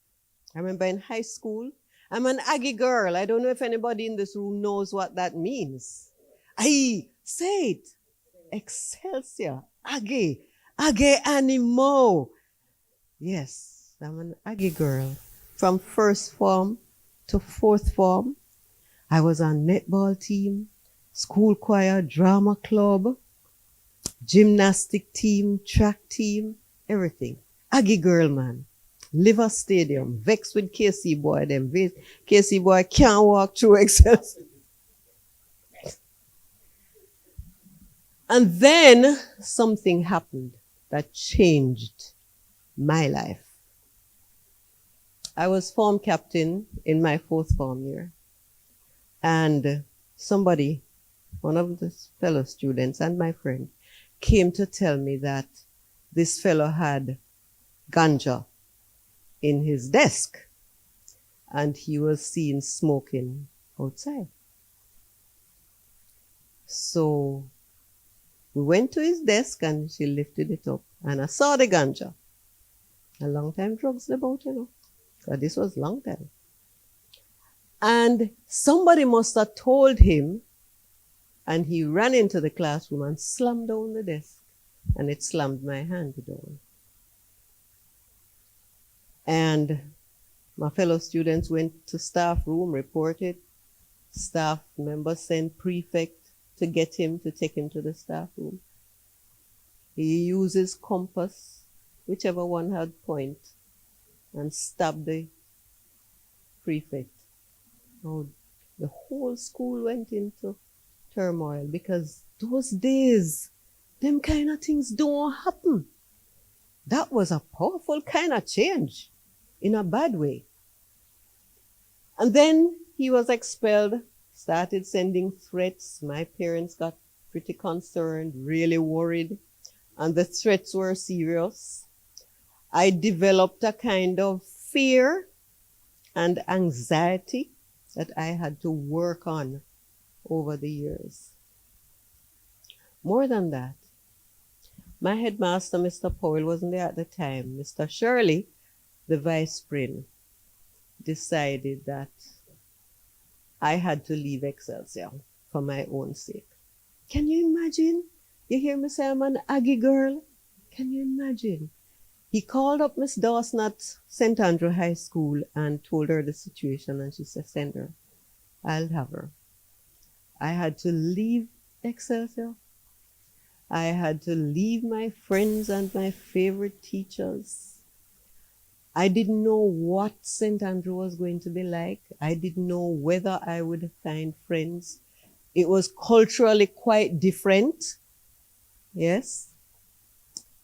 I remember in high school, I'm an Aggie girl. I don't know if anybody in this room knows what that means. Aye, say it. Excelsior, Aggie, Aggie Animo. Yes, I'm an Aggie girl. From first form to fourth form, I was on netball team, school choir, drama club, gymnastic team, track team, everything. Aggie girl, man. Liver Stadium, vexed with KC boy, them. KC boy can't walk through Excelsior. And then something happened that changed my life. I was form captain in my fourth form year. And somebody, one of the fellow students and my friend, came to tell me that this fellow had ganja in his desk and he was seen smoking outside. So we went to his desk and she lifted it up and I saw the ganja. A long time drugs about, you know. So this was long time. And somebody must have told him, and he ran into the classroom and slammed down the desk, and it slammed my hand down. And my fellow students went to staff room, reported. Staff member sent prefect to get him, to take him to the staff room. He used his compass, whichever one had point, and stabbed the prefect. Oh, the whole school went into turmoil because those days, them kind of things don't happen. That was a powerful kind of change in a bad way. And then he was expelled, started sending threats. My parents got pretty concerned, really worried, and the threats were serious. I developed a kind of fear and anxiety that I had to work on over the years. More than that, my headmaster, Mr. Powell, wasn't there at the time. Mr. Shirley, the vice prin, decided that I had to leave Excelsior for my own sake. Can you imagine? You hear me say I'm an Aggie girl? Can you imagine? He called up Miss Dawson at St. Andrew High School and told her the situation, and she said, send her. I'll have her. I had to leave Excelsior. I had to leave my friends and my favorite teachers. I didn't know what St. Andrew was going to be like. I didn't know whether I would find friends. It was culturally quite different. Yes.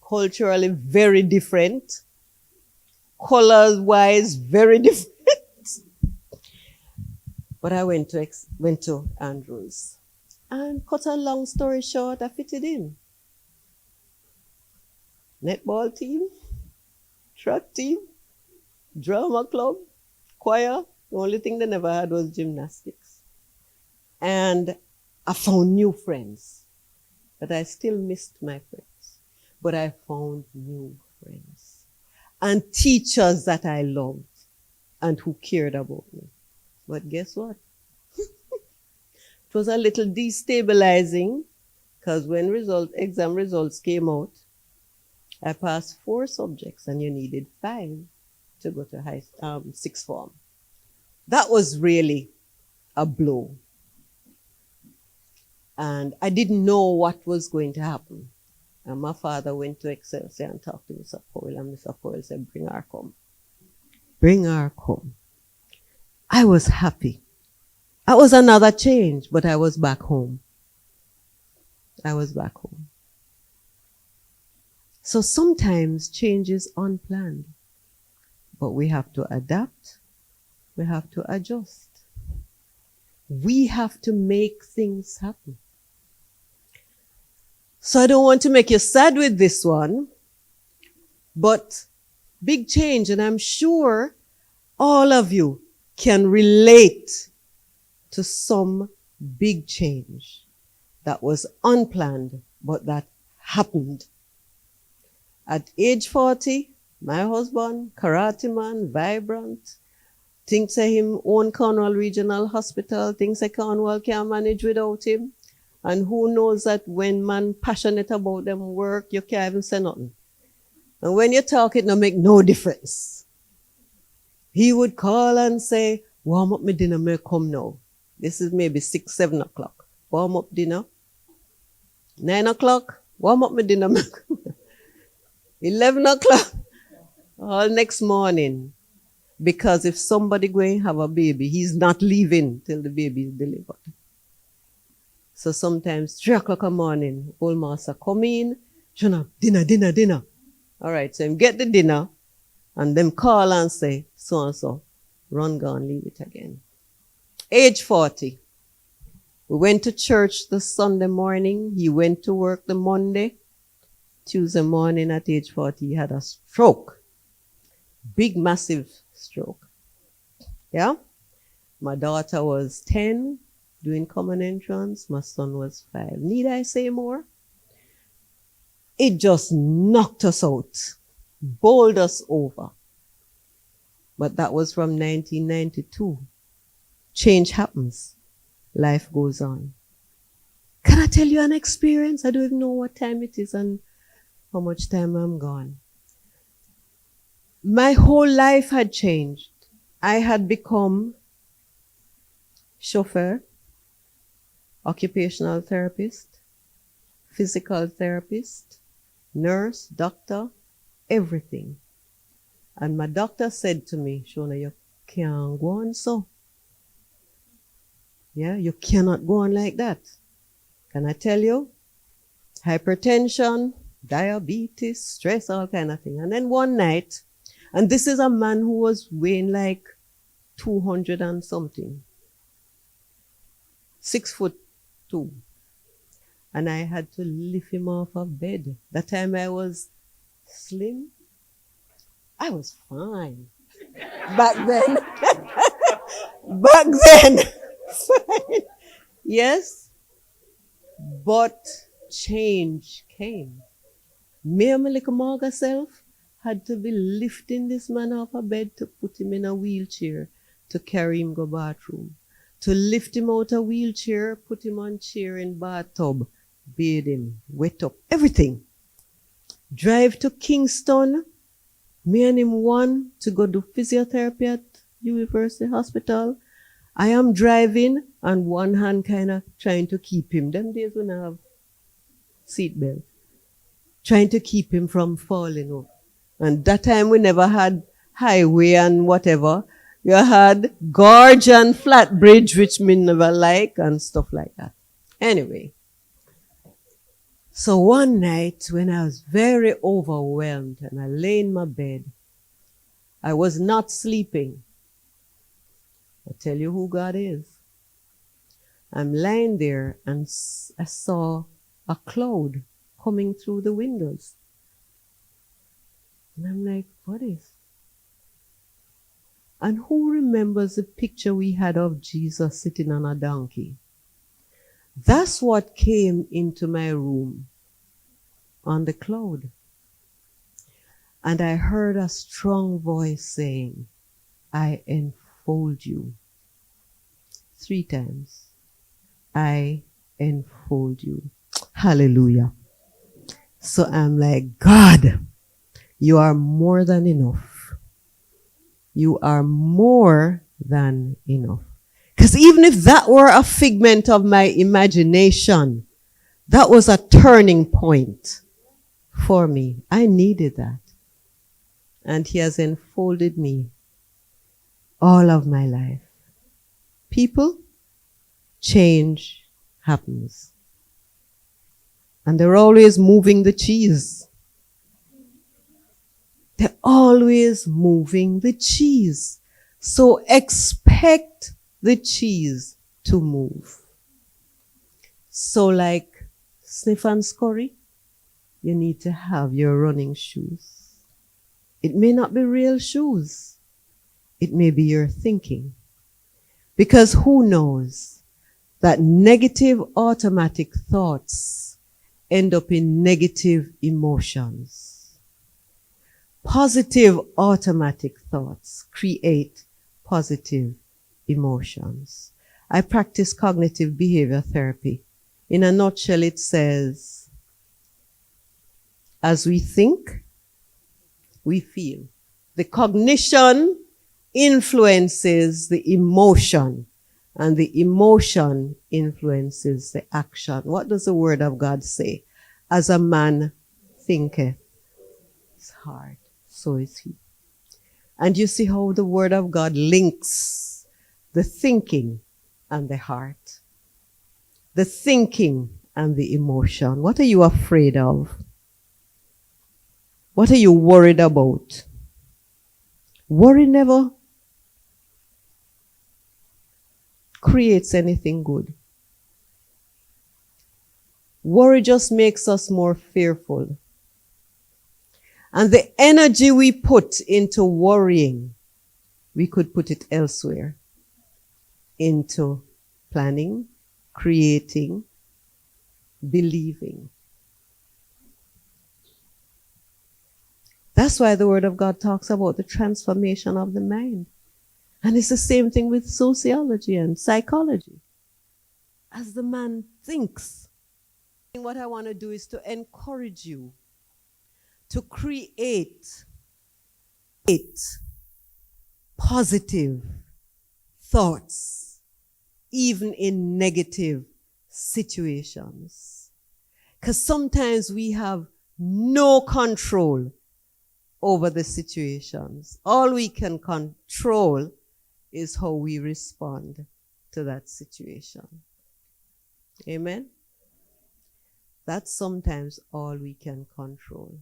Culturally very different. Colors-wise, very different. But I went to Andrews. And cut a long story short, I fitted in. Netball team, track team, drama club, choir. The only thing they never had was gymnastics. And I found new friends. But I still missed my friends. But I found new friends. And teachers that I loved and who cared about me. But guess what? It was a little destabilizing because when exam results came out, I passed 4 subjects and you needed 5 to go to sixth form. That was really a blow. And I didn't know what was going to happen. And my father went to Excelsior and talked to Mr. Powell, and Mr. Powell said, bring her come. Bring her come. I was happy. I was another change, but I was back home. I was back home. So sometimes change is unplanned, but we have to adapt. We have to adjust. We have to make things happen. So I don't want to make you sad with this one, but big change, and I'm sure all of you can relate to some big change that was unplanned, but that happened. At age 40, my husband, karate man, vibrant, thinks of him own Cornwall Regional Hospital, thinks that Cornwall can't manage without him. And who knows that when man passionate about them work, you can't even say nothing. And when you talk, it no make no difference. He would call and say, warm up my dinner, may come now. This is maybe 6, 7 o'clock. Warm up dinner. 9 o'clock, warm up my dinner. 11 o'clock, all next morning. Because if somebody going to have a baby, he's not leaving till the baby is delivered. So sometimes 3 o'clock in the morning, old master come in, Shona, dinner. All right, so him get the dinner, and them call and say, so and so, run, gone, leave it again. Age 40. We went to church the Sunday morning. He went to work the Monday. Tuesday morning at age 40, he had a stroke. Big, massive stroke. Yeah? My daughter was 10, doing common entrance. My son was 5. Need I say more? It just knocked us out, bowled us over. But that was from 1992. Change happens. Life goes on. Can I tell you an experience? I don't even know what time it is and how much time I'm gone. My whole life had changed. I had become chauffeur, occupational therapist, physical therapist, nurse, doctor, everything. And my doctor said to me, Shona, you can't go on so. Yeah, you cannot go on like that. Can I tell you? Hypertension, diabetes, stress, all kind of thing. And then one night, and this is a man who was weighing like 200 and something, 6'2". And I had to lift him off of bed. That time I was slim. I was fine. Back then. Back then. Fine. Yes. But change came. Me and my little Marga self had to be lifting this man off a bed to put him in a wheelchair to carry him go bathroom. To lift him out a wheelchair, put him on chair in bathtub, bathe him, wet up, everything. Drive to Kingston. Me and him one to go do physiotherapy at University Hospital. I am driving and one hand kind of trying to keep him. Them days when I have seatbelt. Trying to keep him from falling over. And that time we never had highway and whatever. You had gorge and flat bridge, which me never like, and stuff like that. Anyway. So one night when I was very overwhelmed and I lay in my bed, I was not sleeping. I tell you who God is. I'm lying there and I saw a cloud coming through the windows. And I'm like, what is? And who remembers the picture we had of Jesus sitting on a donkey? That's what came into my room on the cloud. And I heard a strong voice saying, I enfold you. 3 times. I enfold you. Hallelujah. So I'm like, God, you are more than enough. You are more than enough. Because even if that were a figment of my imagination, that was a turning point for me. I needed that. And he has enfolded me all of my life. People, change happens. And they're always moving the cheese. They're always moving the cheese. So expect the cheese to move. So like sniff and scurry, you need to have your running shoes. It may not be real shoes. It may be your thinking. Because who knows that negative automatic thoughts end up in negative emotions. Positive automatic thoughts create positive emotions. I practice cognitive behavior therapy. In a nutshell, it says, as we think, we feel. The cognition influences the emotion, and the emotion influences the action. What does the word of God say? As a man thinketh, his heart, so is he. And you see how the word of God links the thinking and the heart. The thinking and the emotion. What are you afraid of? What are you worried about? Worry never creates anything good. Worry just makes us more fearful. And the energy we put into worrying, we could put it elsewhere. Into planning, creating, believing. That's why the Word of God talks about the transformation of the mind. And it's the same thing with sociology and psychology. As the man thinks, what I want to do is to encourage you to create positive thoughts, even in negative situations. Because sometimes we have no control over the situations. All we can control is how we respond to that situation. Amen? That's sometimes all we can control.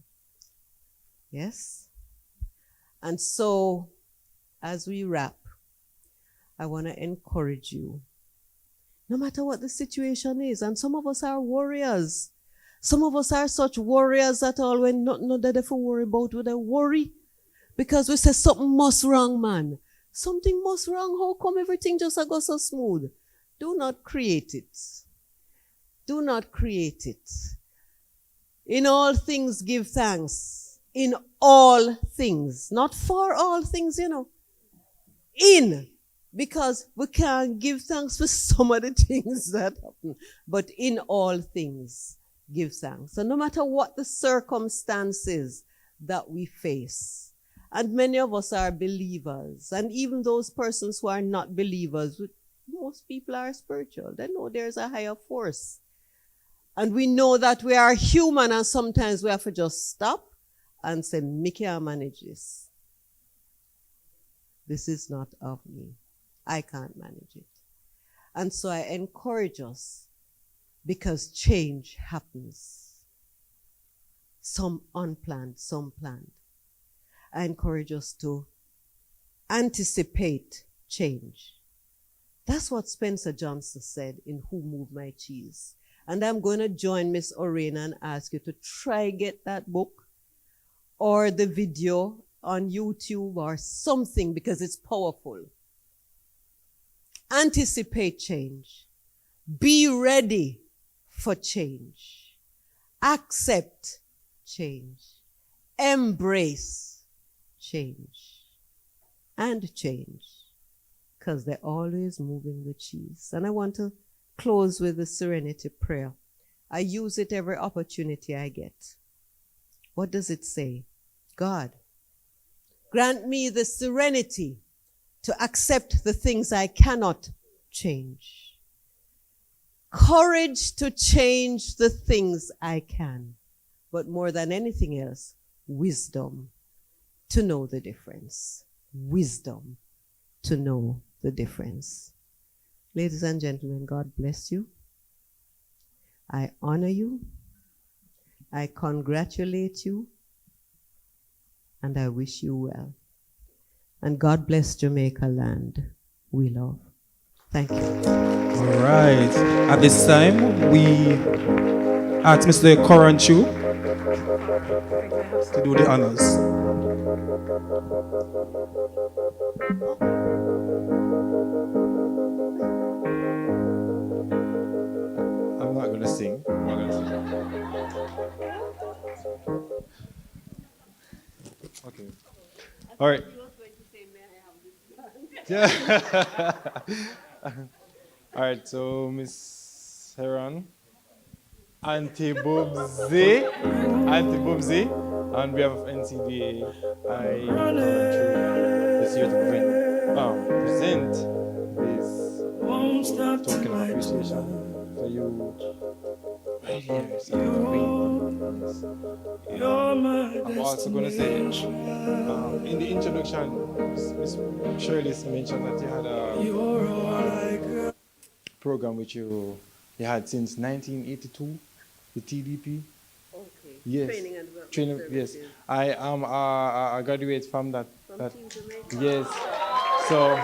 Yes? And so, as we wrap, I want to encourage you, no matter what the situation is, and some of us are warriors. Some of us are such warriors that all when nothing that if we worry about, we don't worry. Because we say something must wrong, man. Something must wrong. How come everything just goes so smooth? Do not create it. Do not create it. In all things give thanks. In all things. Not for all things, you know. In. Because we can't give thanks for some of the things that happen. But in all things, give thanks. So no matter what the circumstances that we face, and many of us are believers, and even those persons who are not believers, most people are spiritual. They know there's a higher force. And we know that we are human, and sometimes we have to just stop and say, me can't manage this. This is not of me. I can't manage it. And so I encourage us, because change happens. Some unplanned, some planned. I encourage us to anticipate change. That's what Spencer Johnson said in Who Moved My Cheese. And I'm going to join Miss Orena and ask you to try get that book or the video on YouTube or something, because it's powerful. Anticipate change. Be ready for change. Accept change. Embrace change. And change. Because they're always moving the cheese. And I want to close with the serenity prayer. I use it every opportunity I get. What does it say? God, grant me the serenity to accept the things I cannot change. Courage to change the things I can. But more than anything else, wisdom to know the difference. Wisdom to know the difference. Ladies and gentlemen, God bless you. I honor you. I congratulate you. And I wish you well. And God bless Jamaica land we love. Thank you. All right. At this time, we ask Mr. Koranchu to do the honors. I'm not going to sing. I'm not going to sing. Okay. All right. Yeah. All right, so Miss Heron, Auntie Bubsy, on behalf of NCDA, I come through this year to present this token of appreciation for you. Right here, it's I'm also going to say, in the introduction, Miss Shirley mentioned that you had a program which you had since 1982, the TDP. Okay. Yes. Training and Training, yes. I am a graduate from that. Yes. So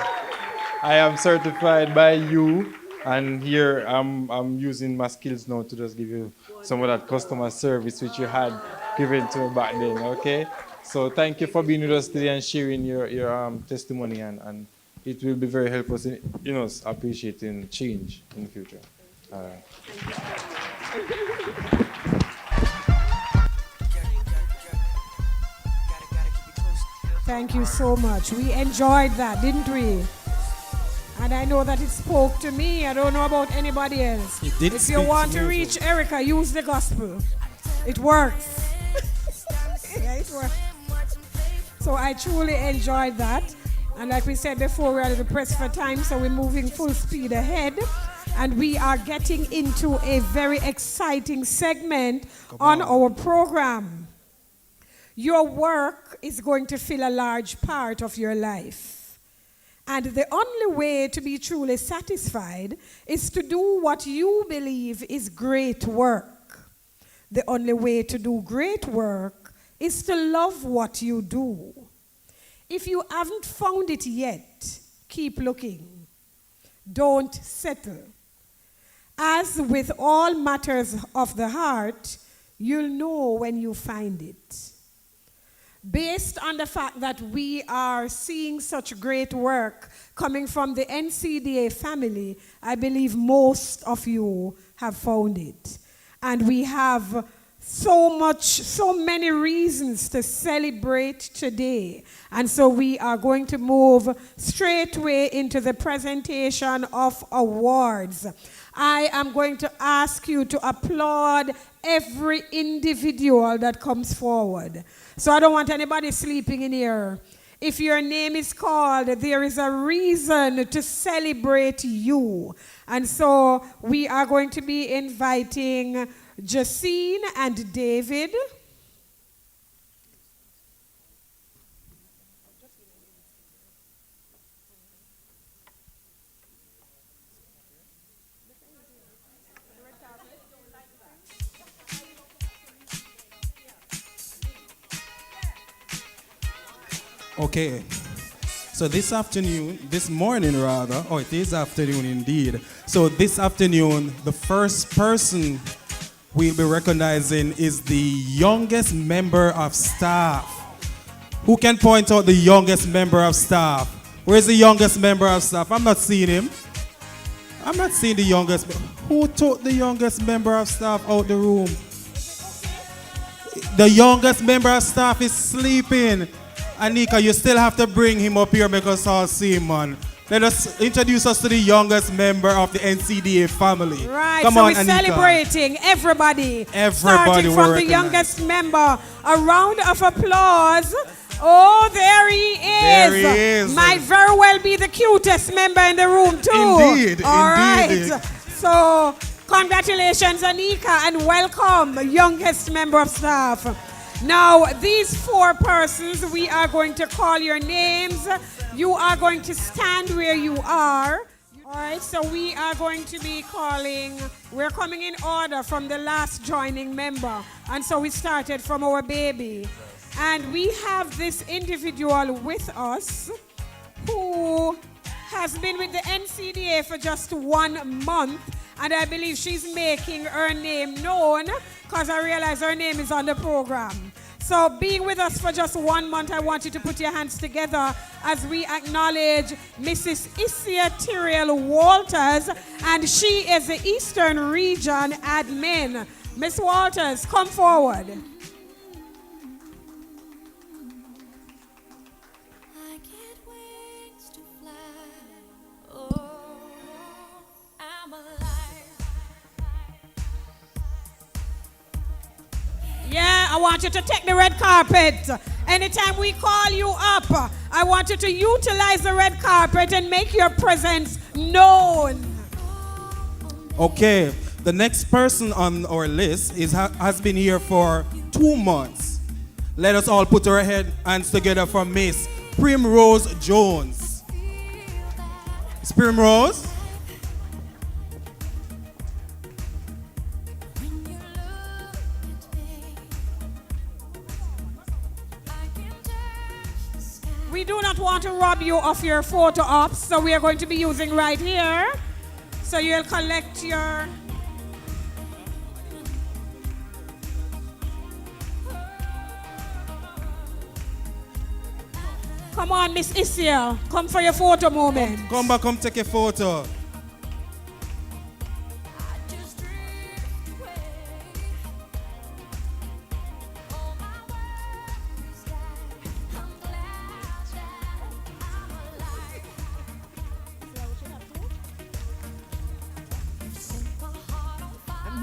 I am certified by you, and here I'm using my skills now to just give you some of that customer service which you had given to me back then. Okay. So thank you for being with us today and sharing your testimony, and it will be very helpful in us appreciating change in the future. All right. Thank you so much. We enjoyed that, didn't we? And I know that it spoke to me. I don't know about anybody else. It did if you want to reach Erica, use the gospel. It works. Yeah, it works. So I truly enjoyed that. And like we said before, we're a little pressed for time, so we're moving full speed ahead. And we are getting into a very exciting segment on our program. Your work is going to fill a large part of your life. And the only way to be truly satisfied is to do what you believe is great work. The only way to do great work is to love what you do. If you haven't found it yet, keep looking. Don't settle. As with all matters of the heart, you'll know when you find it. Based on the fact that we are seeing such great work coming from the NCDA family, I believe most of you have found it. And we have so many reasons to celebrate today. And so we are going to move straight away into the presentation of awards. I am going to ask you to applaud every individual that comes forward. So I don't want anybody sleeping in here. If your name is called, there is a reason to celebrate you. And so we are going to be inviting Jacine and David. Okay. So this morning it is afternoon indeed. So this afternoon, the first person we'll be recognizing is the youngest member of staff. Who can point out the youngest member of staff? Where's the youngest member of staff? I'm not seeing him. I'm not seeing the youngest. Who took the youngest member of staff out the room? The youngest member of staff is sleeping. Anika, you still have to bring him up here because I'll see him, man. Let us introduce us to the youngest member of the NCDA family. Right, Come so on, we're Anika. celebrating everybody. Everybody starting from the recognize. youngest member. A round of applause Oh, there he is. There he is. Might very well be the cutest member in the room, too. Indeed, All indeed. right. So, congratulations, Anika, and welcome, youngest member of staff. Now, these 4 persons, we are going to call your names. You are going to stand where you are. All right, so we are going to be calling, we're coming in order from the last joining member. And so we started from our baby. And we have this individual with us who has been with the NCDA for just 1 month. And I believe she's making her name known because I realize her name is on the program. So being with us for just 1 month, I want you to put your hands together as we acknowledge Mrs. Isia Tyrrell Walters, and she is the Eastern Region admin. Miss Walters, come forward. Yeah, I want you to take the red carpet. Anytime we call you up, I want you to utilize the red carpet and make your presence known. Okay, the next person on our list has been here for 2 months. Let us all put our hands together for Miss Primrose Jones. Miss Primrose? We do not want to rob you of your photo ops, so we are going to be using right here. So you'll collect your... Come on, Miss Isia. Come for your photo moment. Come back, come take a photo.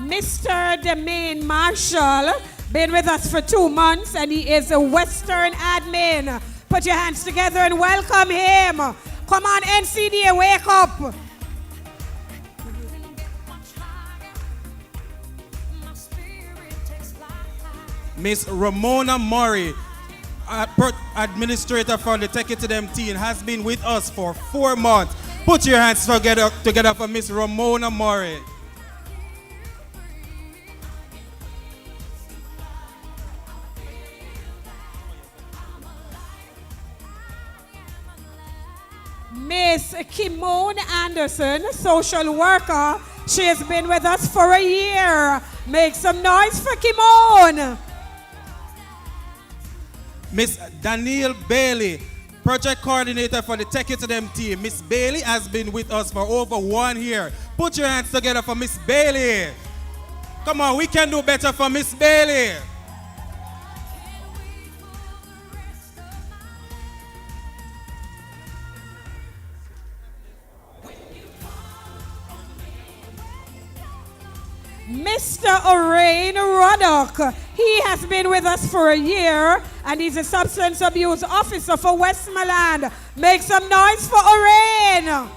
Mr. Demain Marshall, been with us for 2 months, and he is a Western admin. Put your hands together and welcome him. Come on, NCDA, wake up. Miss Ramona Murray, administrator for the Take It to Them team, has been with us for 4 months. Put your hands together for Miss Ramona Murray. Miss Kimone Anderson, social worker. She has been with us for a year. Make some noise for Kimone. Miss Danielle Bailey, project coordinator for the Take It to Them team. Miss Bailey has been with us for over 1 year. Put your hands together for Miss Bailey. Come on, we can do better for Miss Bailey. Mr. Orain Ruddock. He has been with us for a year, and he's a substance abuse officer for Westmoreland. Make some noise for Orain.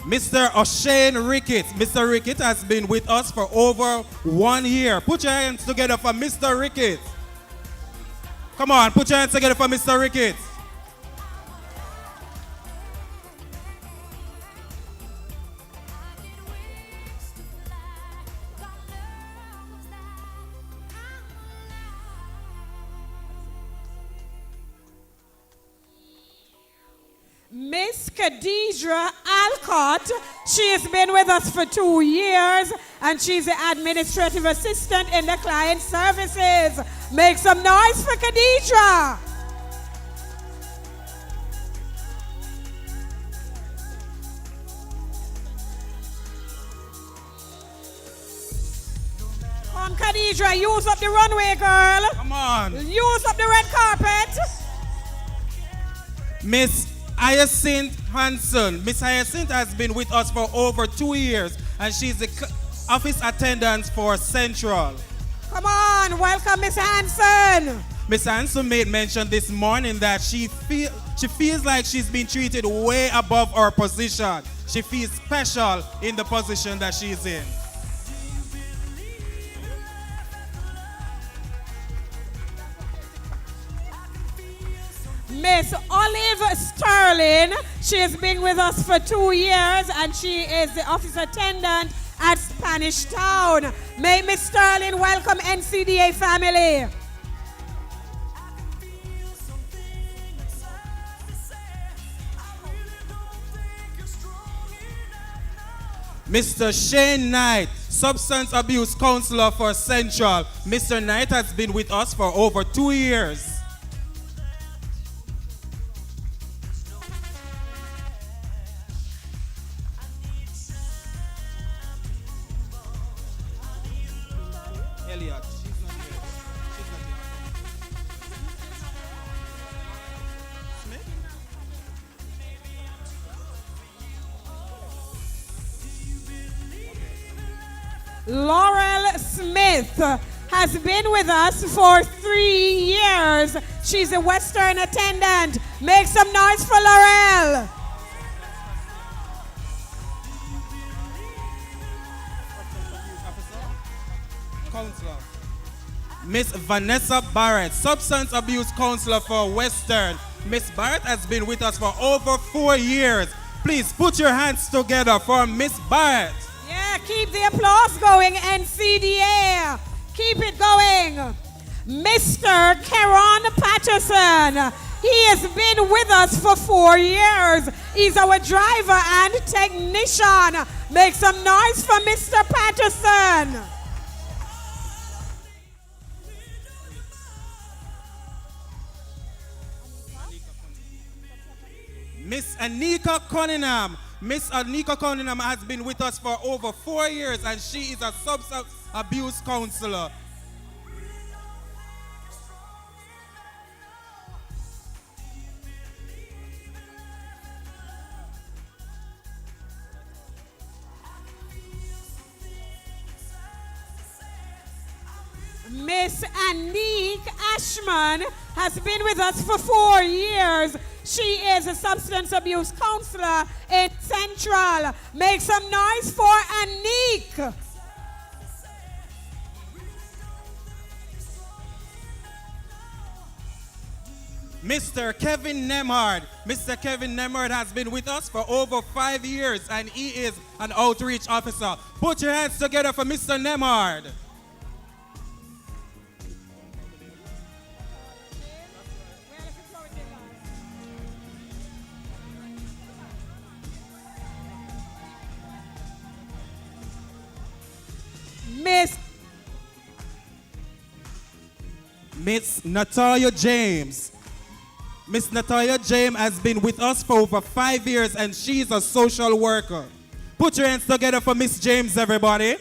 Mr. O'Shane Ricketts. Mr. Ricketts has been with us for over 1 year. Put your hands together for Mr. Ricketts. Come on, put your hands together for Mr. Ricketts. Miss Khadijah Alcott. She has been with us for 2 years, and she's the administrative assistant in the client services. Make some noise for Khadijah. Come, Khadijah, use up the runway, girl. Come on. Use up the red carpet. Miss Hyacinth Hanson. Miss Hyacinth has been with us for over 2 years, and she's the office attendant for Central. Come on, welcome Miss Hanson. Miss Anson made mention this morning that she feels like she's been treated way above her position. She feels special in the position that she's in. Miss Olive Sterling, she has been with us for 2 years and she is the office attendant at Spanish Town. May Miss Sterling welcome NCDA family. Mr. Shane Knight, substance abuse counselor for Central. Mr. Knight has been with us for over 2 years. Elliot, she's not here. She's not here. Smith? Laurel Smith has been with us for 3 years. She's a Western attendant. Make some noise for Laurel. Counselor. Miss Vanessa Barrett, substance abuse counselor for Western. Miss Barrett has been with us for over 4 years. Please put your hands together for Miss Barrett. Yeah, keep the applause going, NCDA. Keep it going. Mr. Keron Patterson. He has been with us for 4 years. He's our driver and technician. Make some noise for Mr. Patterson. Miss Anika Cunningham. Miss Anika Cunningham has been with us for over 4 years and she is a substance abuse counselor. Miss Anique Ashman has been with us for 4 years. She is a substance abuse counselor in Central. Make some noise for Anique. Mr. Kevin Nemhard. Mr. Kevin Nemhard has been with us for over 5 years and he is an outreach officer. Put your hands together for Mr. Nemhard. Miss Natalia James. Miss Natalia James has been with us for over 5 years and she's a social worker. Put your hands together for Miss James, everybody.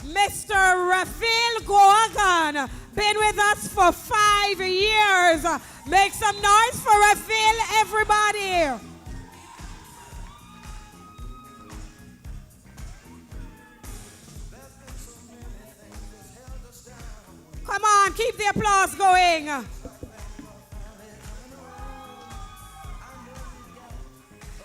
Mr. Rafael Gorgon, been with us for 5 years. Make some noise for Rafael, everybody. Come on, keep the applause going.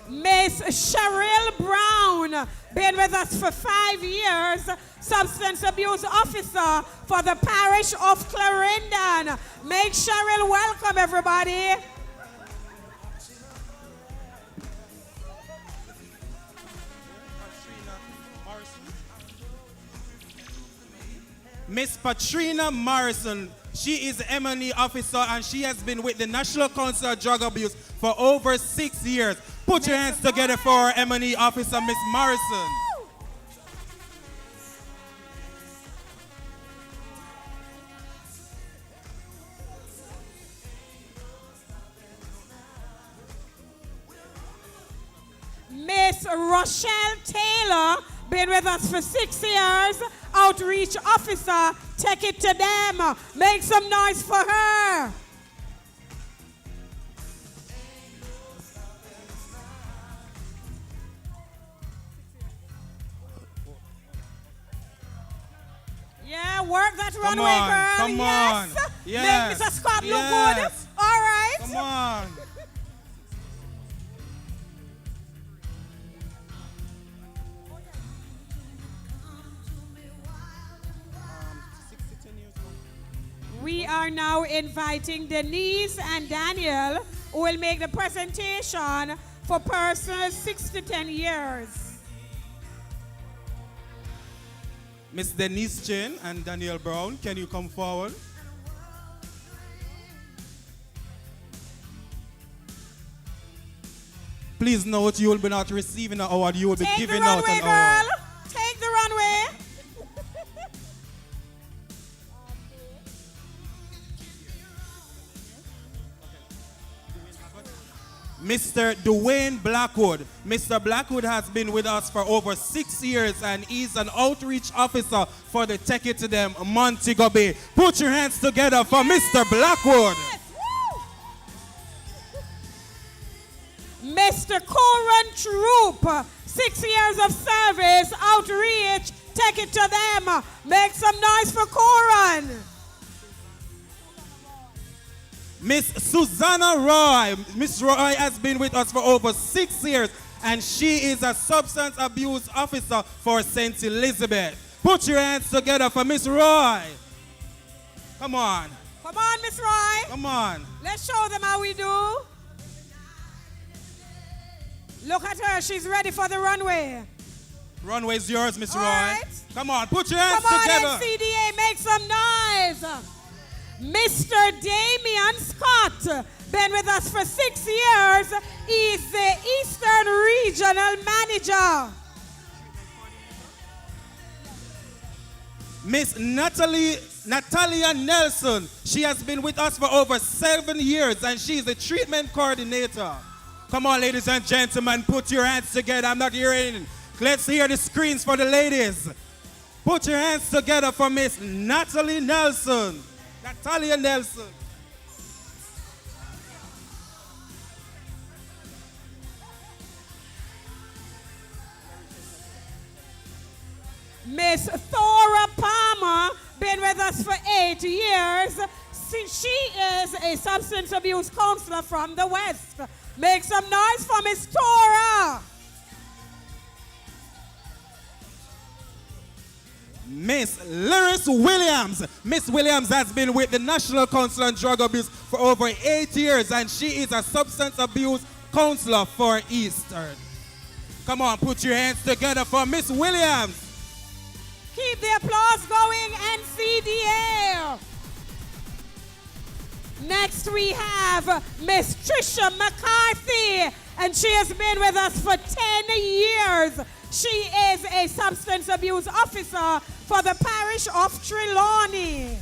Miss Cheryl Brown, been with us for 5 years, substance abuse officer for the parish of Clarendon. Make Cheryl welcome, everybody. Miss Patrina Morrison. She is the M&E officer and she has been with the National Council of Drug Abuse for over 6 years. Put your hands together for our M&E officer, Miss Morrison. Miss Rochelle Taylor, been with us for 6 years, outreach officer. Take it to them. Make some noise for her. runway, on, girl. come Yes. on. Yes. Make Mr. Scott look Yes. good. All right. Come on. We are now inviting Denise and Daniel, who will make the presentation for persons 6 to 10 years. Miss Denise Chen and Daniel Brown, can you come forward? Please note you will be not receiving an award, you will be giving out an award. Take the runway. Mr. Dwayne Blackwood. Mr. Blackwood has been with us for over 6 years and he's an outreach officer for the Take It to Them Montego Bay. Put your hands together for Mr. Blackwood. Mr. Coran Troop, 6 years of service, outreach, take it to them. Make some noise for Coran. Miss Susanna Roy. Miss Roy has been with us for over 6 years and she is a substance abuse officer for St. Elizabeth. Put your hands together for Miss Roy. Come on. Come on, Miss Roy. Come on. Let's show them how we do. Look at her. She's ready for the runway. Runway's yours, Miss Roy. Right. Come on, put your hands Come on, together. NCDA, make some noise. Mr. Damian Scott, been with us for 6 years. He's the Eastern Regional Manager. Miss Natalia Nelson. She has been with us for over 7 years and she's the treatment coordinator. Come on, ladies and gentlemen, put your hands together. I'm not hearing. Let's hear the screens for the ladies. Put your hands together for Miss Natalia Nelson. Natalia Nelson. Miss Thora Palmer, been with us for 8 years. She is a substance abuse counselor from the West. Make some noise for Miss Thora. Miss Lyris Williams. Miss Williams has been with the National Council on Drug Abuse for over 8 years and she is a substance abuse counselor for Eastern. Come on, put your hands together for Miss Williams. Keep the applause going, NCDA. Next we have Miss Trisha McCarthy, and she has been with us for 10 years. She is a substance abuse officer for the parish of Trelawney.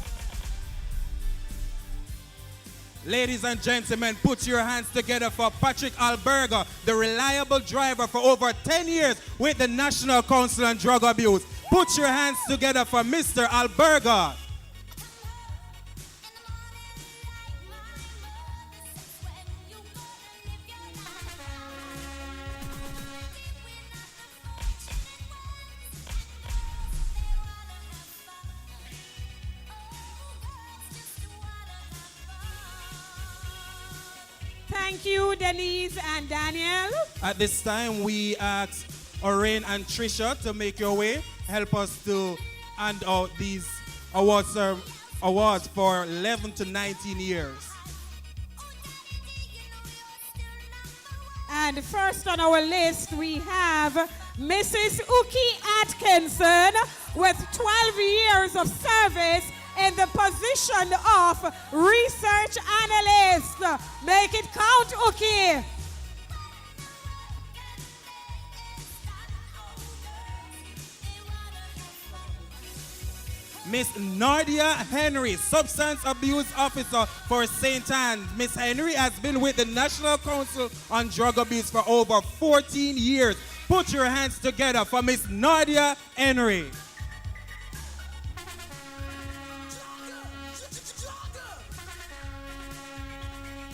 Ladies and gentlemen, put your hands together for Patrick Alberga, the reliable driver for over 10 years with the National Council on Drug Abuse. Put your hands together for Mr. Alberga. Thank you, Denise and Daniel. At this time, we ask Orain and Trisha to make your way. Help us to hand out these awards for 11 to 19 years. And first on our list, we have Mrs. Uki Atkinson with 12 years of service in the position of research analyst. Make it count, Uki. Miss Nadia Henry, substance abuse officer for St. Anne. Miss Henry has been with the National Council on Drug Abuse for over 14 years. Put your hands together for Miss Nadia Henry.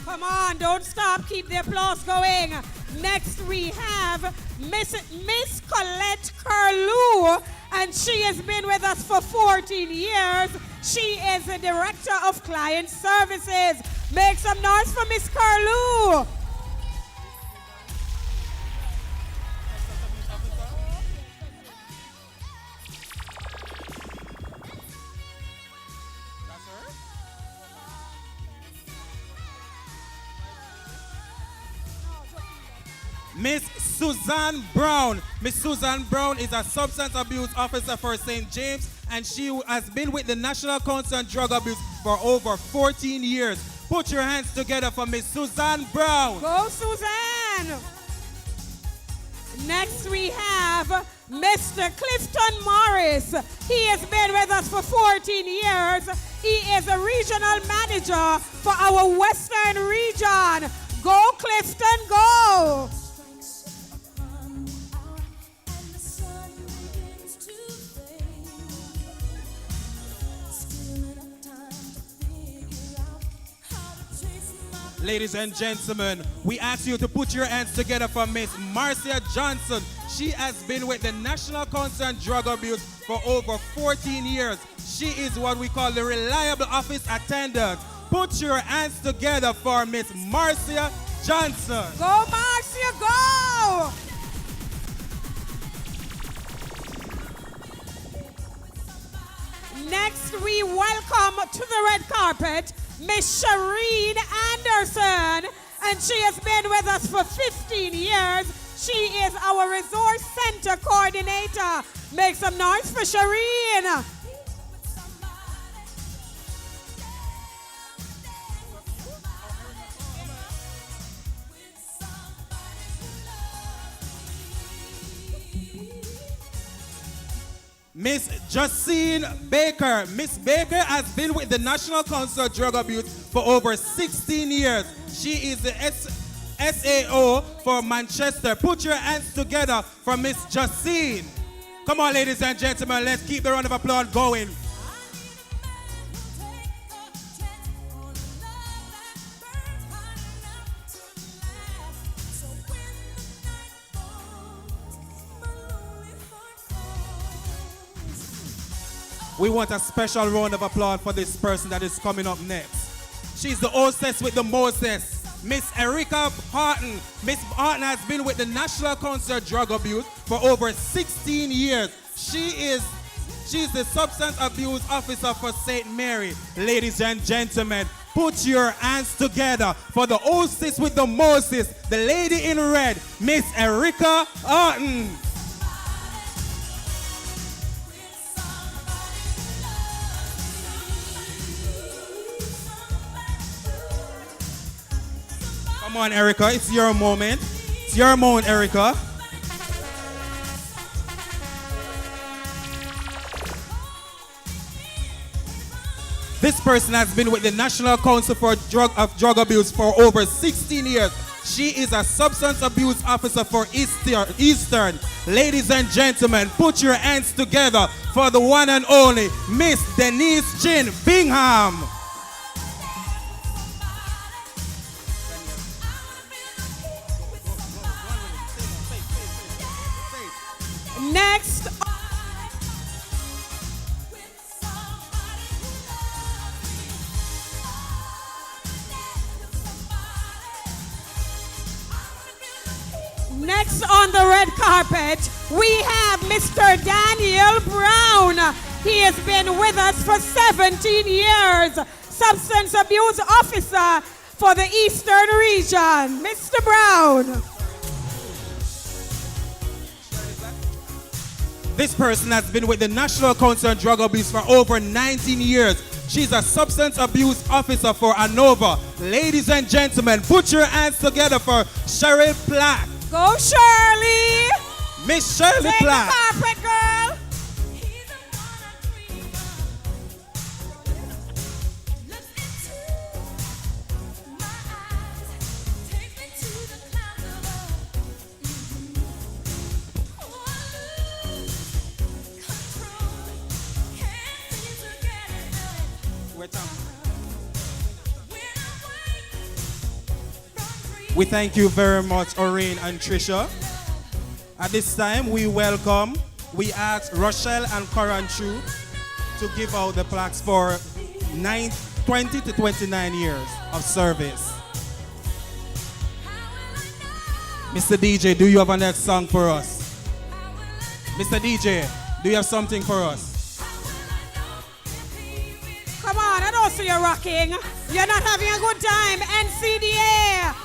Come on, don't stop. Keep the applause going. Next, we have Miss Colette Curlew, and she has been with us for 14 years. She is the Director of Client Services. Make some noise for Miss Carlu. Miss Suzanne Brown. Miss Suzanne Brown is a substance abuse officer for St. James, and she has been with the National Council on Drug Abuse for over 14 years. Put your hands together for Miss Suzanne Brown. Go, Suzanne. Next we have Mr. Clifton Morris. He has been with us for 14 years. He is a regional manager for our Western region. Go, Clifton, go. Ladies and gentlemen, we ask you to put your hands together for Miss Marcia Johnson. She has been with the National Council on Drug Abuse for over 14 years. She is what we call the reliable office attendant. Put your hands together for Miss Marcia Johnson. Go, Marcia, go! Next, we welcome to the red carpet Miss Shireen Anderson, and she has been with us for 15 years. She is our Resource Center Coordinator. Make some noise for Shireen. Miss Justine Baker. Miss Baker has been with the National Council on Drug Abuse for over 16 years. She is the SAO for Manchester. Put your hands together for Miss Justine. Come on, ladies and gentlemen, let's keep the round of applause going. We want a special round of applause for this person that is coming up next. She's the hostess with the Moses, Miss Erica Horton. Miss Horton has been with the National Council on Drug Abuse for over 16 years. She's the substance abuse officer for St. Mary. Ladies and gentlemen, put your hands together for the hostess with the Moses, the lady in red, Miss Erica Horton. Come on, Erica, it's your moment. It's your moment, Erica. This person has been with the National Council for Drug Abuse for over 16 years. She is a substance abuse officer for Eastern. Ladies and gentlemen, put your hands together for the one and only Miss Denise Chin Bingham. Next, on the red carpet, we have Mr. Daniel Brown. He has been with us for 17 years, substance abuse officer for the Eastern region. Mr. Brown. This person has been with the National Council on Drug Abuse for over 19 years. She's a substance abuse officer for ANOVA. Ladies and gentlemen, put your hands together for Cheryl Platt. Go, Shirley. Miss Shirley Platt. Take the carpet, girl. We thank you very much, Oreen and Trisha. At this time, we welcome we asked Rochelle and Coran Chu to give out the plaques for 20 to 29 years of service. Mr. DJ, do you have a next song for us? Mr. DJ, do you have something for us? Come on, I don't see you rocking. You're not having a good time. NCDA,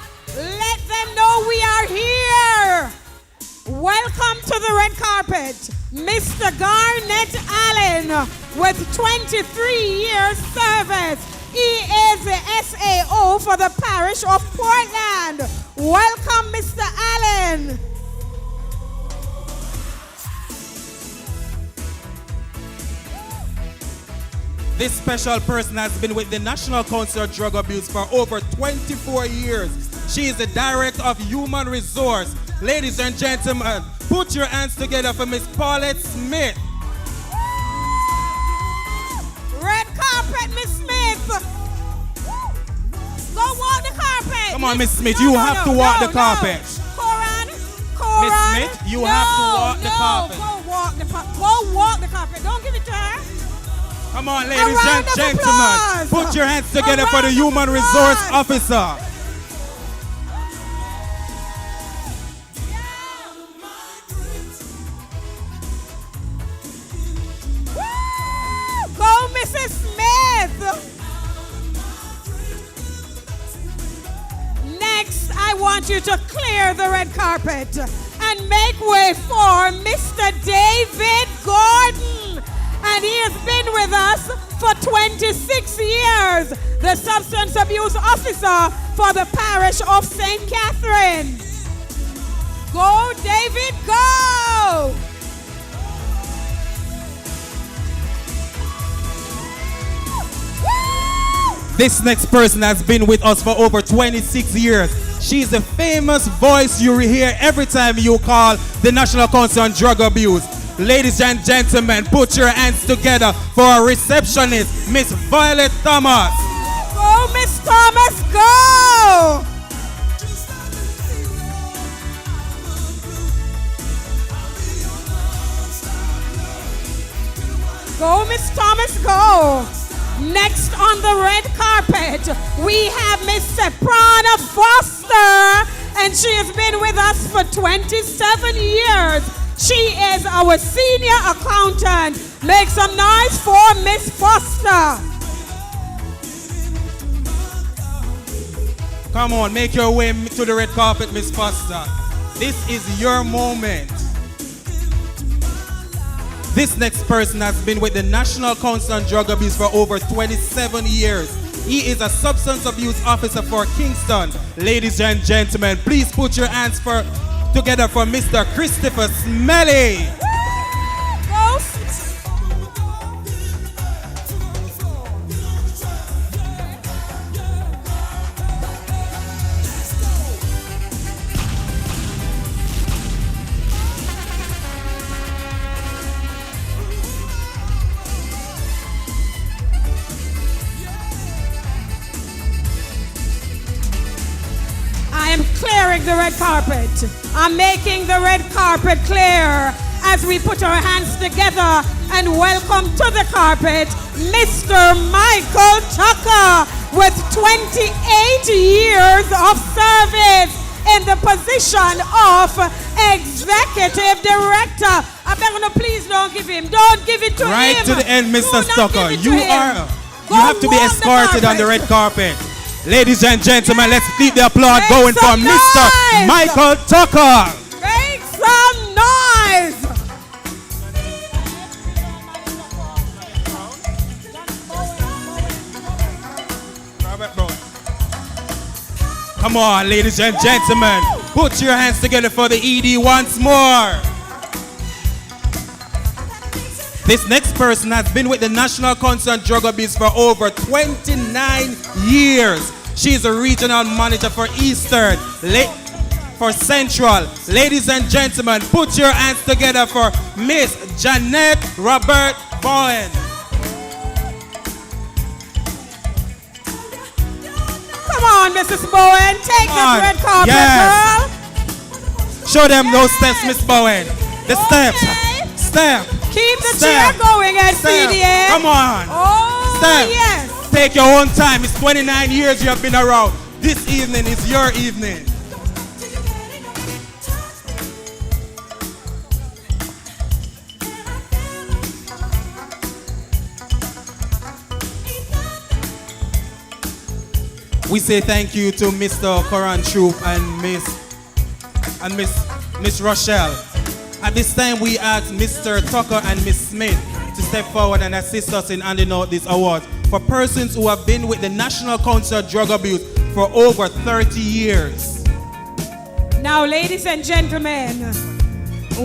let them know we are here. Welcome to the red carpet, Mr. Garnett Allen with 23 years service. He is the SAO for the parish of Portland. Welcome, Mr. Allen. This special person has been with the National Council of Drug Abuse for over 24 years. She is the Director of Human Resource. Ladies and gentlemen, put your hands together for Miss Paulette Smith. Red carpet, Miss Smith. Go walk the carpet. Come on, Miss Smith, you have to walk the carpet. Coran. Miss Smith, you have to walk the carpet. Go walk the carpet. Don't give it to her. Come on, ladies and gentlemen, put your hands together for the Human Resource Officer. Go, Mrs. Smith. Next, I want you to clear the red carpet and make way for Mr. David Gordon. And he has been with us for 26 years, the Substance Abuse Officer for the parish of St. Catherine. Go, David, go! This next person has been with us for over 26 years. She's the famous voice you hear every time you call the National Council on Drug Abuse. Ladies and gentlemen, put your hands together for our receptionist, Miss Violet Thomas. Go, Miss Thomas, go! Go, Miss Thomas, go! Next on the red carpet, we have Miss Soprana Foster, and she has been with us for 27 years. She is our senior accountant. Make some noise for Miss Foster. Come on, make your way to the red carpet, Miss Foster. This is your moment. This next person has been with the National Council on Drug Abuse for over 27 years. He is a substance abuse officer for Kingston. Ladies and gentlemen, please put your hands together for Mr. Christopher Smelly. I am clearing the red carpet. I'm making the red carpet clear as we put our hands together and welcome to the carpet Mr. Michael Tucker with 28 years of service in the position of Executive Director. I'm begging you, please don't give him. Don't give it to him. Right to the end, Mr. Tucker. You Go have to be walk the escorted on the red carpet. Ladies and gentlemen, let's keep the applause Make going for some Mr. noise. Michael Tucker. Make some noise. Come on, ladies and gentlemen, put your hands together for the ED once more. This next person has been with the National Council on Drug Abuse for over 29 years. She's a regional manager for Eastern, for Central. Ladies and gentlemen, put your hands together for Miss Jeanette Robert Bowen. Come on, Mrs. Bowen, take this red carpet, Yes. girl. Show them those steps, Miss Bowen. The steps. Step. Keep the Step. cheer going, NCDA. Step. Come on. Oh, Step. yes. Take your own time. It's 29 years you have been around. This evening is your evening. We say thank you to Mr. Coran Troop and Miss Rochelle. At this time, we ask Mr. Tucker and Miss Smith to step forward and assist us in handing out this award for persons who have been with the National Council of Drug Abuse for over 30 years. Now, ladies and gentlemen,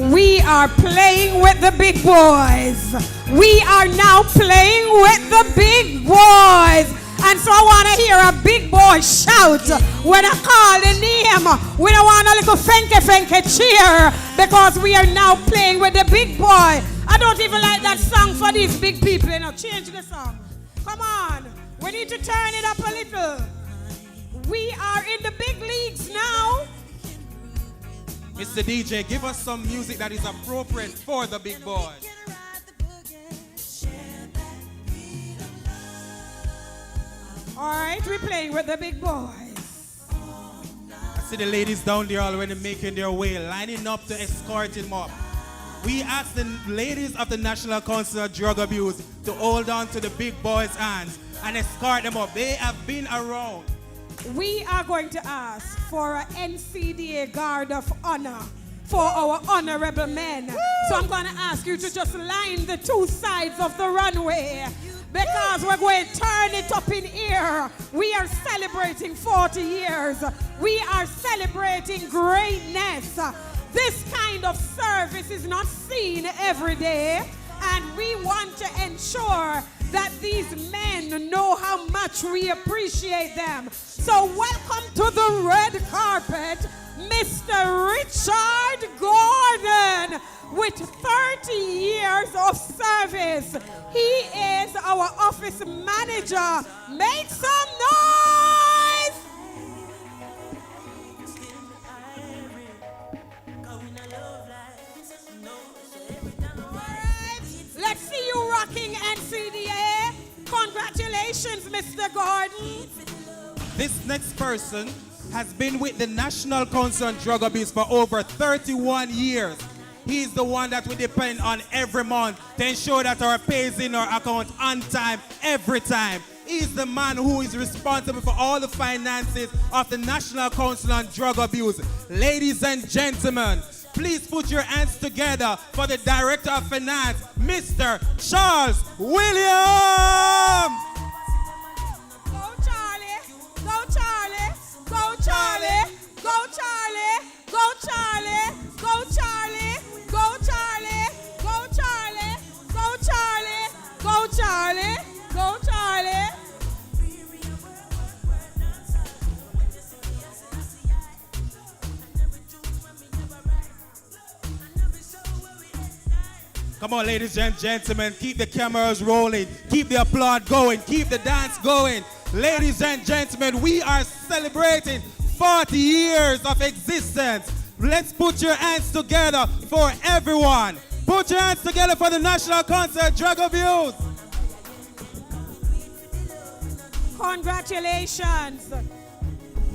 we are playing with the big boys. We are now playing with the big boys. And so I want to hear a big boy shout when I call the name. We don't want a little fenke cheer because we are now playing with the big boy. I don't even like that song for these big people. You know, change the song. Come on. We need to turn it up a little. We are in the big leagues now. Mr. DJ, give us some music that is appropriate for the big boys. All right, we're playing with the big boys. I see the ladies down there already making their way, lining up to escort him up. We ask the ladies of the National Council of Drug Abuse to hold on to the big boys' hands and escort them up. They have been around. We are going to ask for an NCDA Guard of Honor for our honorable men. Woo! So I'm going to ask you to just line the two sides of the runway because we're going to turn it up in here. We are celebrating 40 years. We are celebrating greatness. This kind of service is not seen every day, and we want to ensure that these men know how much we appreciate them. So welcome to the red carpet, Mr. Richard Gordon, with 30 years of service. He is our office manager. Make some noise! Let's see you rocking NCDA. Congratulations, Mr. Gordon. This next person has been with the National Council on Drug Abuse for over 31 years. He's the one that we depend on every month to ensure that our pay is in our account on time, every time. He's the man who is responsible for all the finances of the National Council on Drug Abuse. Ladies and gentlemen, please put your hands together for the Director of Finance, Mr. Charles Williams. Go Charlie, go Charlie, go Charlie, go Charlie, go Charlie, go Charlie, go Charlie, go Charlie, go Charlie, go Charlie, go Charlie. Come on, ladies and gentlemen, keep the cameras rolling, keep the applaud going, keep the dance going. Ladies and gentlemen, we are celebrating 40 years of existence. Let's put your hands together for everyone. Put your hands together for the National Council of Drug Abuse. Congratulations.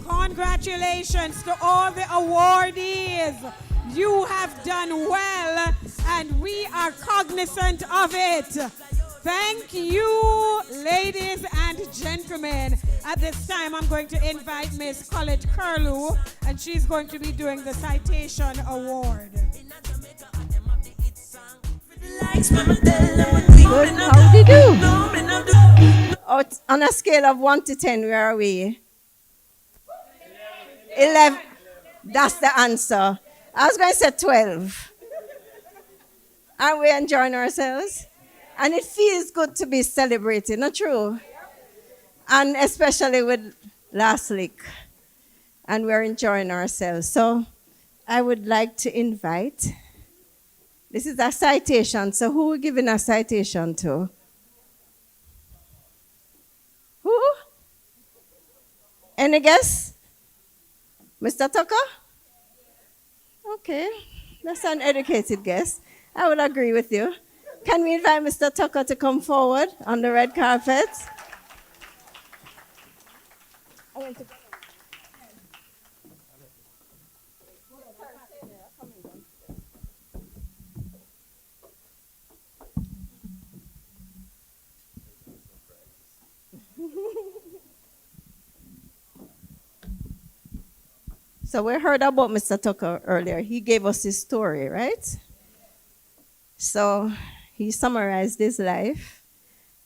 Congratulations to all the awardees. You have done well, and we are cognizant of it. Thank you, ladies and gentlemen. At this time, I'm going to invite Miss Colette Curlew, and she's going to be doing the Citation Award. Good. How did you do? On a scale of 1 to 10, where are we? 11. That's the answer. I was going to say 12. Are we enjoying ourselves? And it feels good to be celebrated, not true? And especially with last week. And we're enjoying ourselves. So I would like to invite, this is a citation, so who are we giving a citation to? Who? Any guess? Mr. Tucker? Okay, that's an educated guess. I would agree with you. Can we invite Mr. Tucker to come forward on the red carpet? So we heard about Mr. Tucker earlier. He gave us his story, right? So he summarized his life.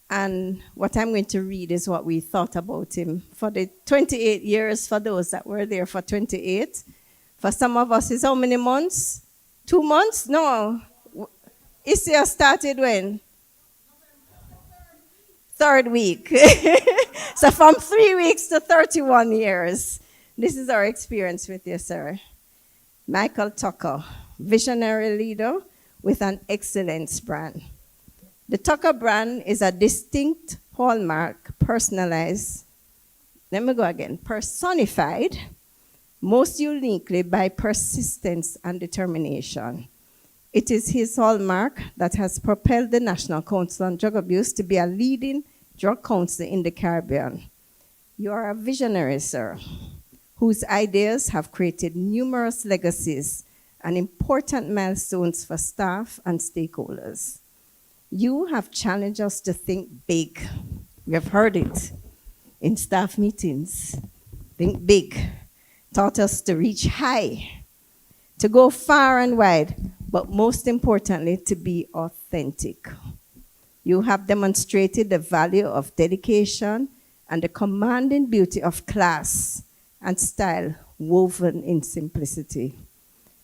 And what I'm going to read is what we thought about him. For the 28 years, for those that were there for 28. For some of us, it's how many months? 2 months? No. Isia started when? Third week. So from 3 weeks to 31 years. This is our experience with you, sir. Michael Tucker, visionary leader with an excellence brand. The Tucker brand is a distinct hallmark, personified, most uniquely by persistence and determination. It is his hallmark that has propelled the National Council on Drug Abuse to be a leading drug council in the Caribbean. You are a visionary, sir, whose ideas have created numerous legacies and important milestones for staff and stakeholders. You have challenged us to think big. We have heard it in staff meetings. Think big. Taught us to reach high, to go far and wide, but most importantly, to be authentic. You have demonstrated the value of dedication and the commanding beauty of class and style woven in simplicity.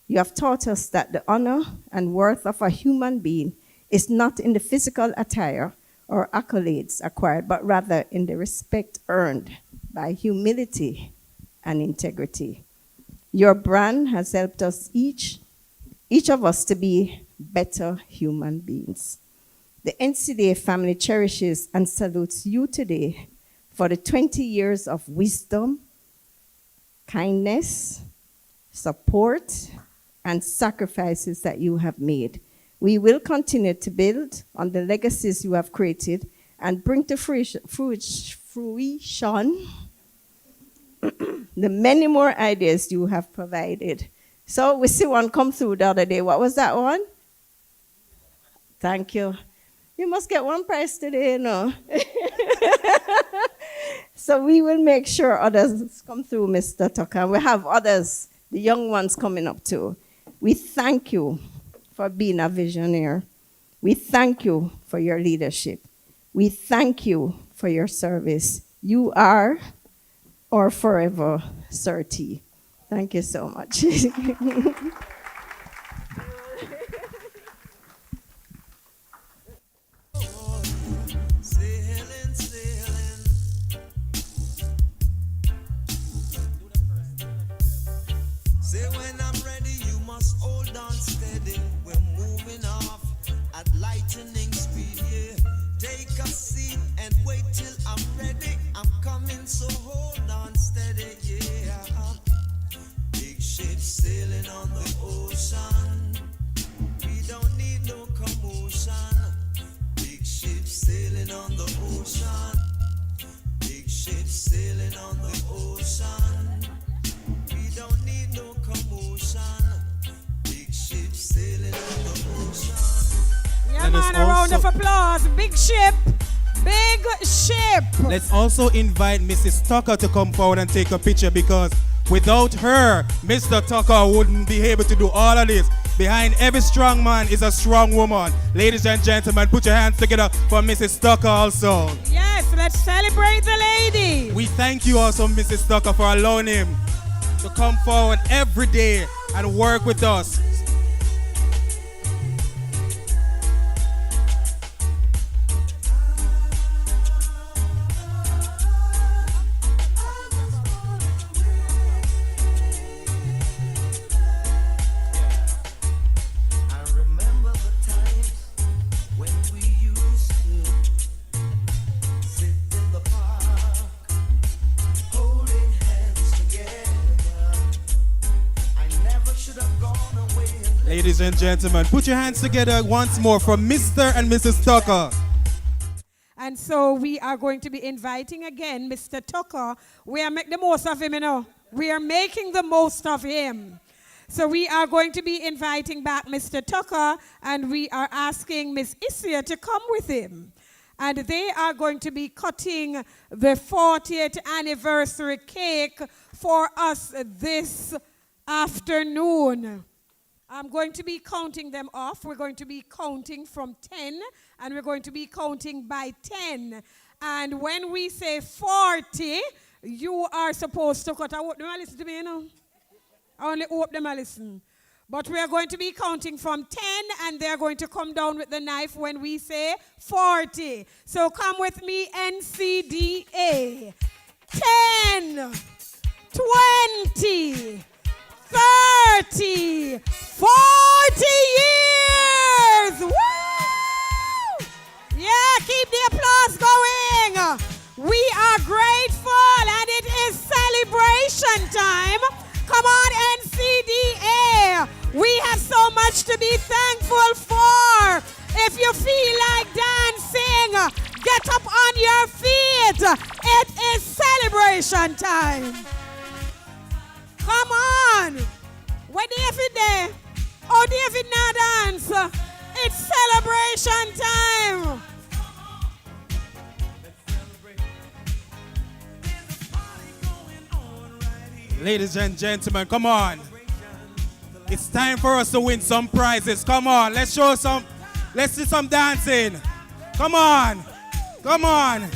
You have taught us that the honor and worth of a human being is not in the physical attire or accolades acquired, but rather in the respect earned by humility and integrity. Your brand has helped us, each of us, to be better human beings. The NCDA family cherishes and salutes you today for the 20 years of wisdom, kindness, support, and sacrifices that you have made. We will continue to build on the legacies you have created and bring to fruition the many more ideas you have provided. So we see one come through the other day. What was that one? Thank you. You must get one prize today, you know. So we will make sure others come through, Mr. Tucker. We have others, the young ones coming up too. We thank you for being a visionary. We thank you for your leadership. We thank you for your service. You are our forever Sir T. Thank you so much. Say when I'm ready, you must hold on steady. We're moving off at lightning speed, yeah. Take a seat and wait till I'm ready. I'm coming, so hold on steady, yeah. Big ship sailing on the ocean. We don't need no commotion. Big ship sailing on the ocean. Big ship sailing on the ocean. We don't need no commotion. Big ship sailing on the ocean. Yeah, man, a round of applause. Big ship. Big ship. Let's also invite Mrs. Tucker to come forward and take a picture, because without her, Mr. Tucker wouldn't be able to do all of this. Behind every strong man is a strong woman. Ladies and gentlemen, put your hands together for Mrs. Tucker also. Yes, let's celebrate the lady. We thank you also, Mrs. Tucker, for allowing him to come forward every day and work with us. Should have gone away Ladies and gentlemen, put your hands together once more for Mr. and Mrs. Tucker. And so we are going to be inviting again Mr. Tucker. We are making the most of him, you know. We are making the most of him. So we are going to be inviting back Mr. Tucker, and we are asking Miss Isia to come with him. And they are going to be cutting the 40th anniversary cake for us this afternoon. I'm going to be counting them off. We're going to be counting from 10, and we're going to be counting by 10. And when we say 40, you are supposed to cut. I hope them listen to me, you know. I only hope them listen. But we are going to be counting from 10, and they're going to come down with the knife when we say 40. So come with me, NCDA. 10, 20, 30, 40 years! Woo! Yeah, keep the applause going. We are grateful, and it is celebration time. Come on, NCDA. We have so much to be thankful for. If you feel like dancing, get up on your feet. It is celebration time. Come on. Where David there? Oh, David now dance. It's celebration time. Ladies and gentlemen, come on. It's time for us to win some prizes. Come on, let's see some dancing. Come on. Come on.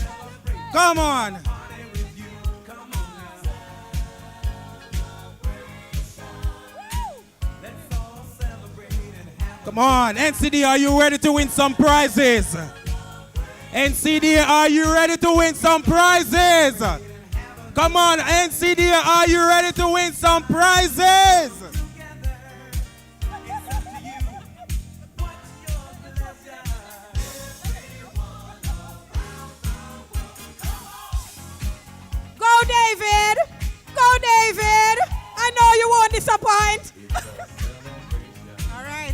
Come on. Come on, NCD, are you ready to win some prizes? NCD, are you ready to win some prizes? Come on, NCD, are you ready to win some prizes? Go, David. Go, David. I know you won't disappoint.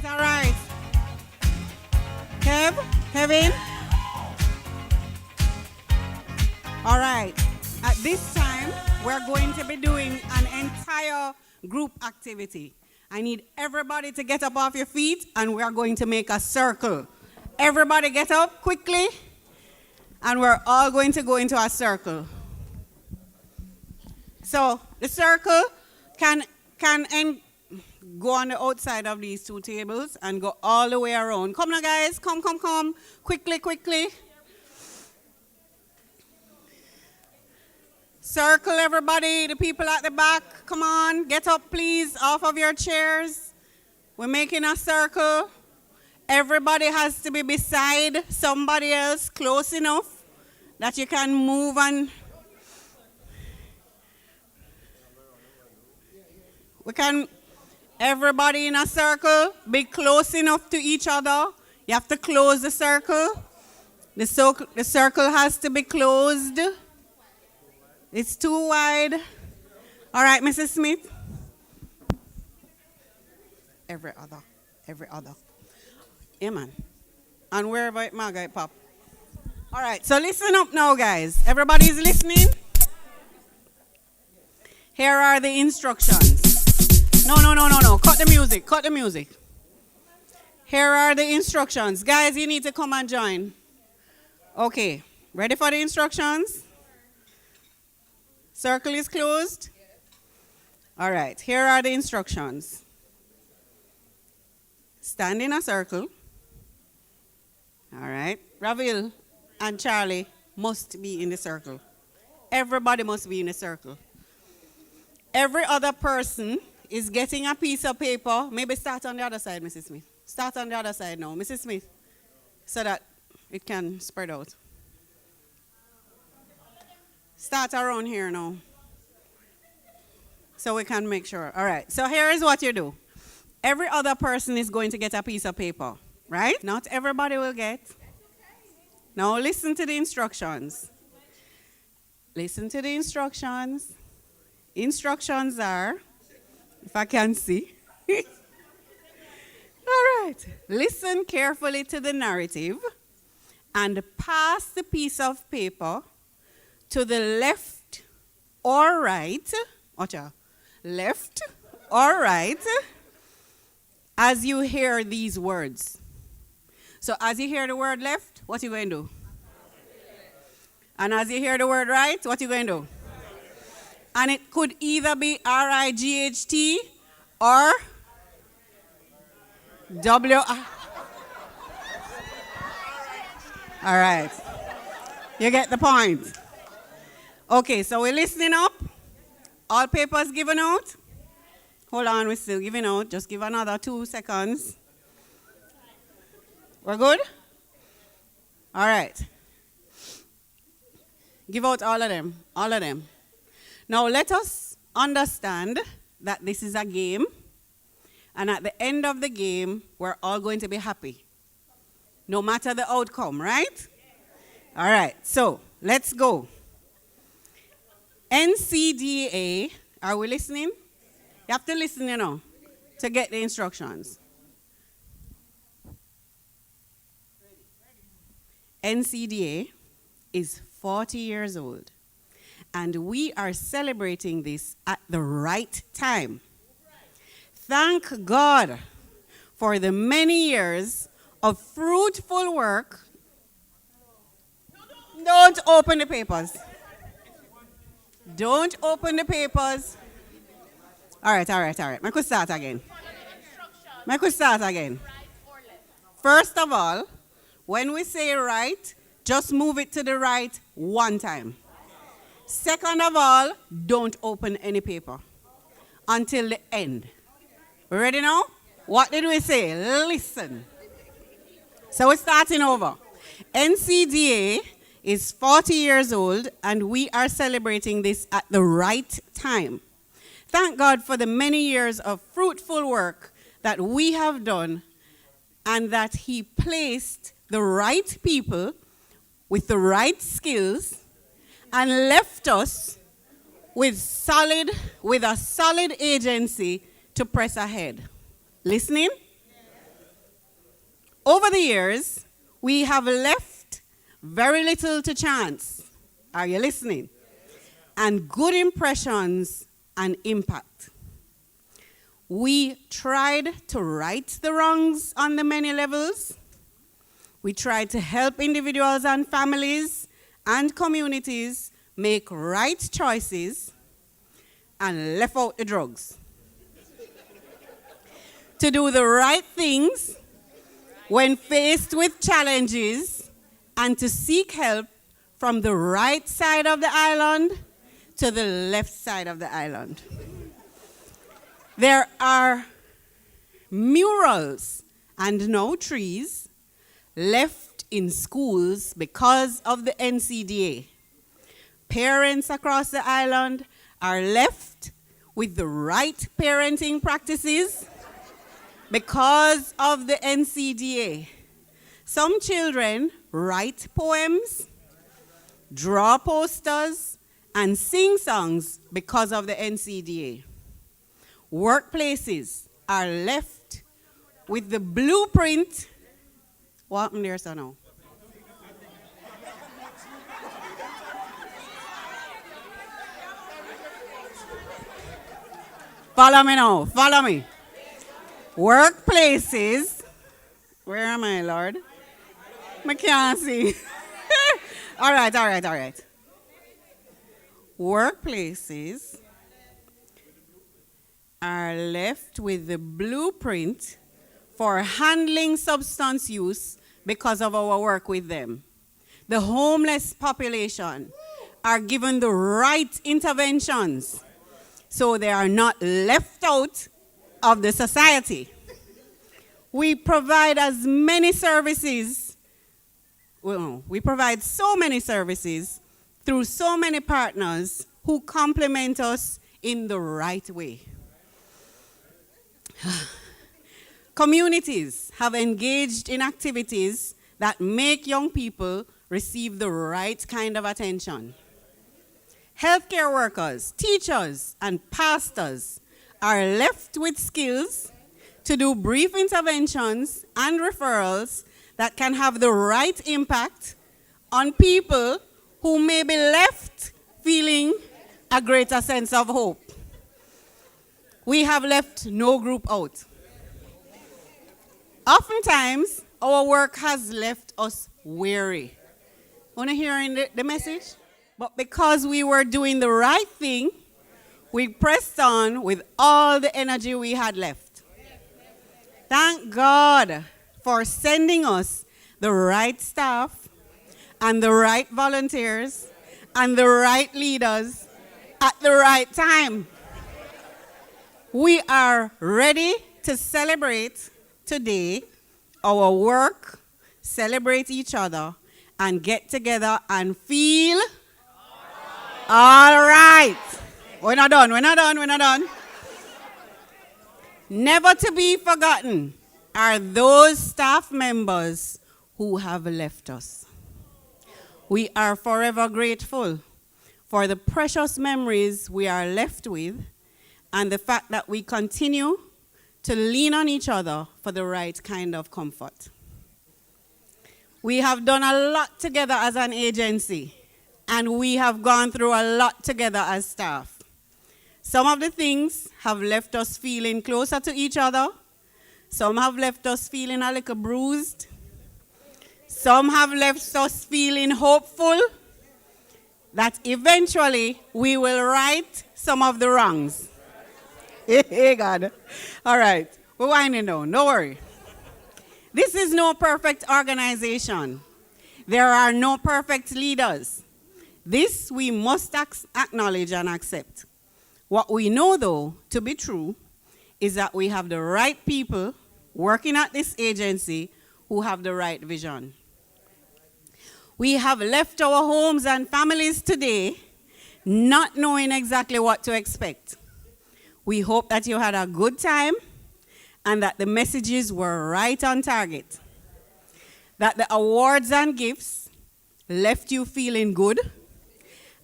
All right. Kevin. All right. At this time, we're going to be doing an entire group activity. I need everybody to get up off your feet, and we're going to make a circle. Everybody get up quickly, and we're all going to go into a circle. So the circle can go on the outside of these two tables and go all the way around. Come now, guys. Come. Quickly. Circle, everybody. The people at the back, come on. Get up, please, off of your chairs. We're making a circle. Everybody has to be beside somebody else close enough that you can move and... Everybody in a circle, be close enough to each other. You have to close the circle. The circle has to be closed. It's too wide. All right, Mrs. Smith. Every other. Yeah, man. And wherever it might pop. All right, so listen up now, guys. Everybody's listening? Here are the instructions. No. Cut the music. Here are the instructions. Guys, you need to come and join. Okay, ready for the instructions? Circle is closed? All right, here are the instructions. Stand in a circle. All right, Ravil and Charlie must be in the circle. Everybody must be in the circle. Every other person is getting a piece of paper. Maybe start on the other side, Mrs. Smith. Start on the other side now, Mrs. Smith, so that it can spread out. Start around here now, so we can make sure. All right, so here is what you do. Every other person is going to get a piece of paper, right? Not everybody will get. Now listen to the instructions. Listen to the instructions. Instructions are, if I can see, right. Listen carefully to the narrative and pass the piece of paper to the left or right. Watch out. Left or right as you hear these words. So as you hear the word left, what are you going to do? And as you hear the word right, what are you going to do? And it could either be R-I-G-H-T or W-R. All right. You get the point. Okay, so we're listening up. All papers given out. Hold on, we're still giving out. Just give another 2 seconds. We're good? All right. Give out all of them. All of them. Now let us understand that this is a game. And at the end of the game, we're all going to be happy. No matter the outcome, right? All right, so let's go. NCDA, are we listening? You have to listen, you know, to get the instructions. NCDA is 40 years old, and we are celebrating this at the right time. Thank God for the many years of fruitful work. Don't open the papers. Don't open the papers. All right. I could start again. First of all, when we say right, just move it to the right one time. Second of all, don't open any paper until the end. Ready now? What did we say? Listen. So we're starting over. NCDA is 40 years old, and we are celebrating this at the right time. Thank God for the many years of fruitful work that we have done, and that He placed the right people with the right skills and left us with a solid agency to press ahead. Listening? Over the years, we have left very little to chance. Are you listening? And good impressions and impact. We tried to right the wrongs on the many levels. We tried to help individuals and families and communities make right choices and left out the drugs. To do the right things when faced with challenges, and to seek help from the right side of the island to the left side of the island. There are murals and no trees left in schools because of the NCDA. Parents across the island are left with the right parenting practices because of the NCDA. Some children write poems, draw posters, and sing songs because of the NCDA. Workplaces are left with the blueprint. What happened there, so now? Follow me now, follow me. Workplaces, where am I, Lord? I can't see. All right. Workplaces are left with the blueprint for handling substance use because of our work with them. The homeless population are given the right interventions so they are not left out of the society. We provide as many services. Well, we provide so many services through so many partners who complement us in the right way. Communities have engaged in activities that make young people receive the right kind of attention. Healthcare workers, teachers, and pastors are left with skills to do brief interventions and referrals that can have the right impact on people who may be left feeling a greater sense of hope. We have left no group out. Oftentimes, our work has left us weary. Want to hear the message? But because we were doing the right thing, we pressed on with all the energy we had left. Thank God for sending us the right staff and the right volunteers and the right leaders at the right time. We are ready to celebrate today our work, celebrate each other, and get together and feel all right. We're not done. Never to be forgotten are those staff members who have left us. We are forever grateful for the precious memories we are left with and the fact that we continue to lean on each other for the right kind of comfort. We have done a lot together as an agency, and we have gone through a lot together as staff. Some of the things have left us feeling closer to each other. Some have left us feeling a little bruised. Some have left us feeling hopeful that eventually we will right some of the wrongs. Hey, God. All right, we're winding down, don't worry. This is no perfect organization. There are no perfect leaders. This we must acknowledge and accept. What we know, though, to be true, is that we have the right people working at this agency who have the right vision. We have left our homes and families today not knowing exactly what to expect. We hope that you had a good time and that the messages were right on target. That the awards and gifts left you feeling good,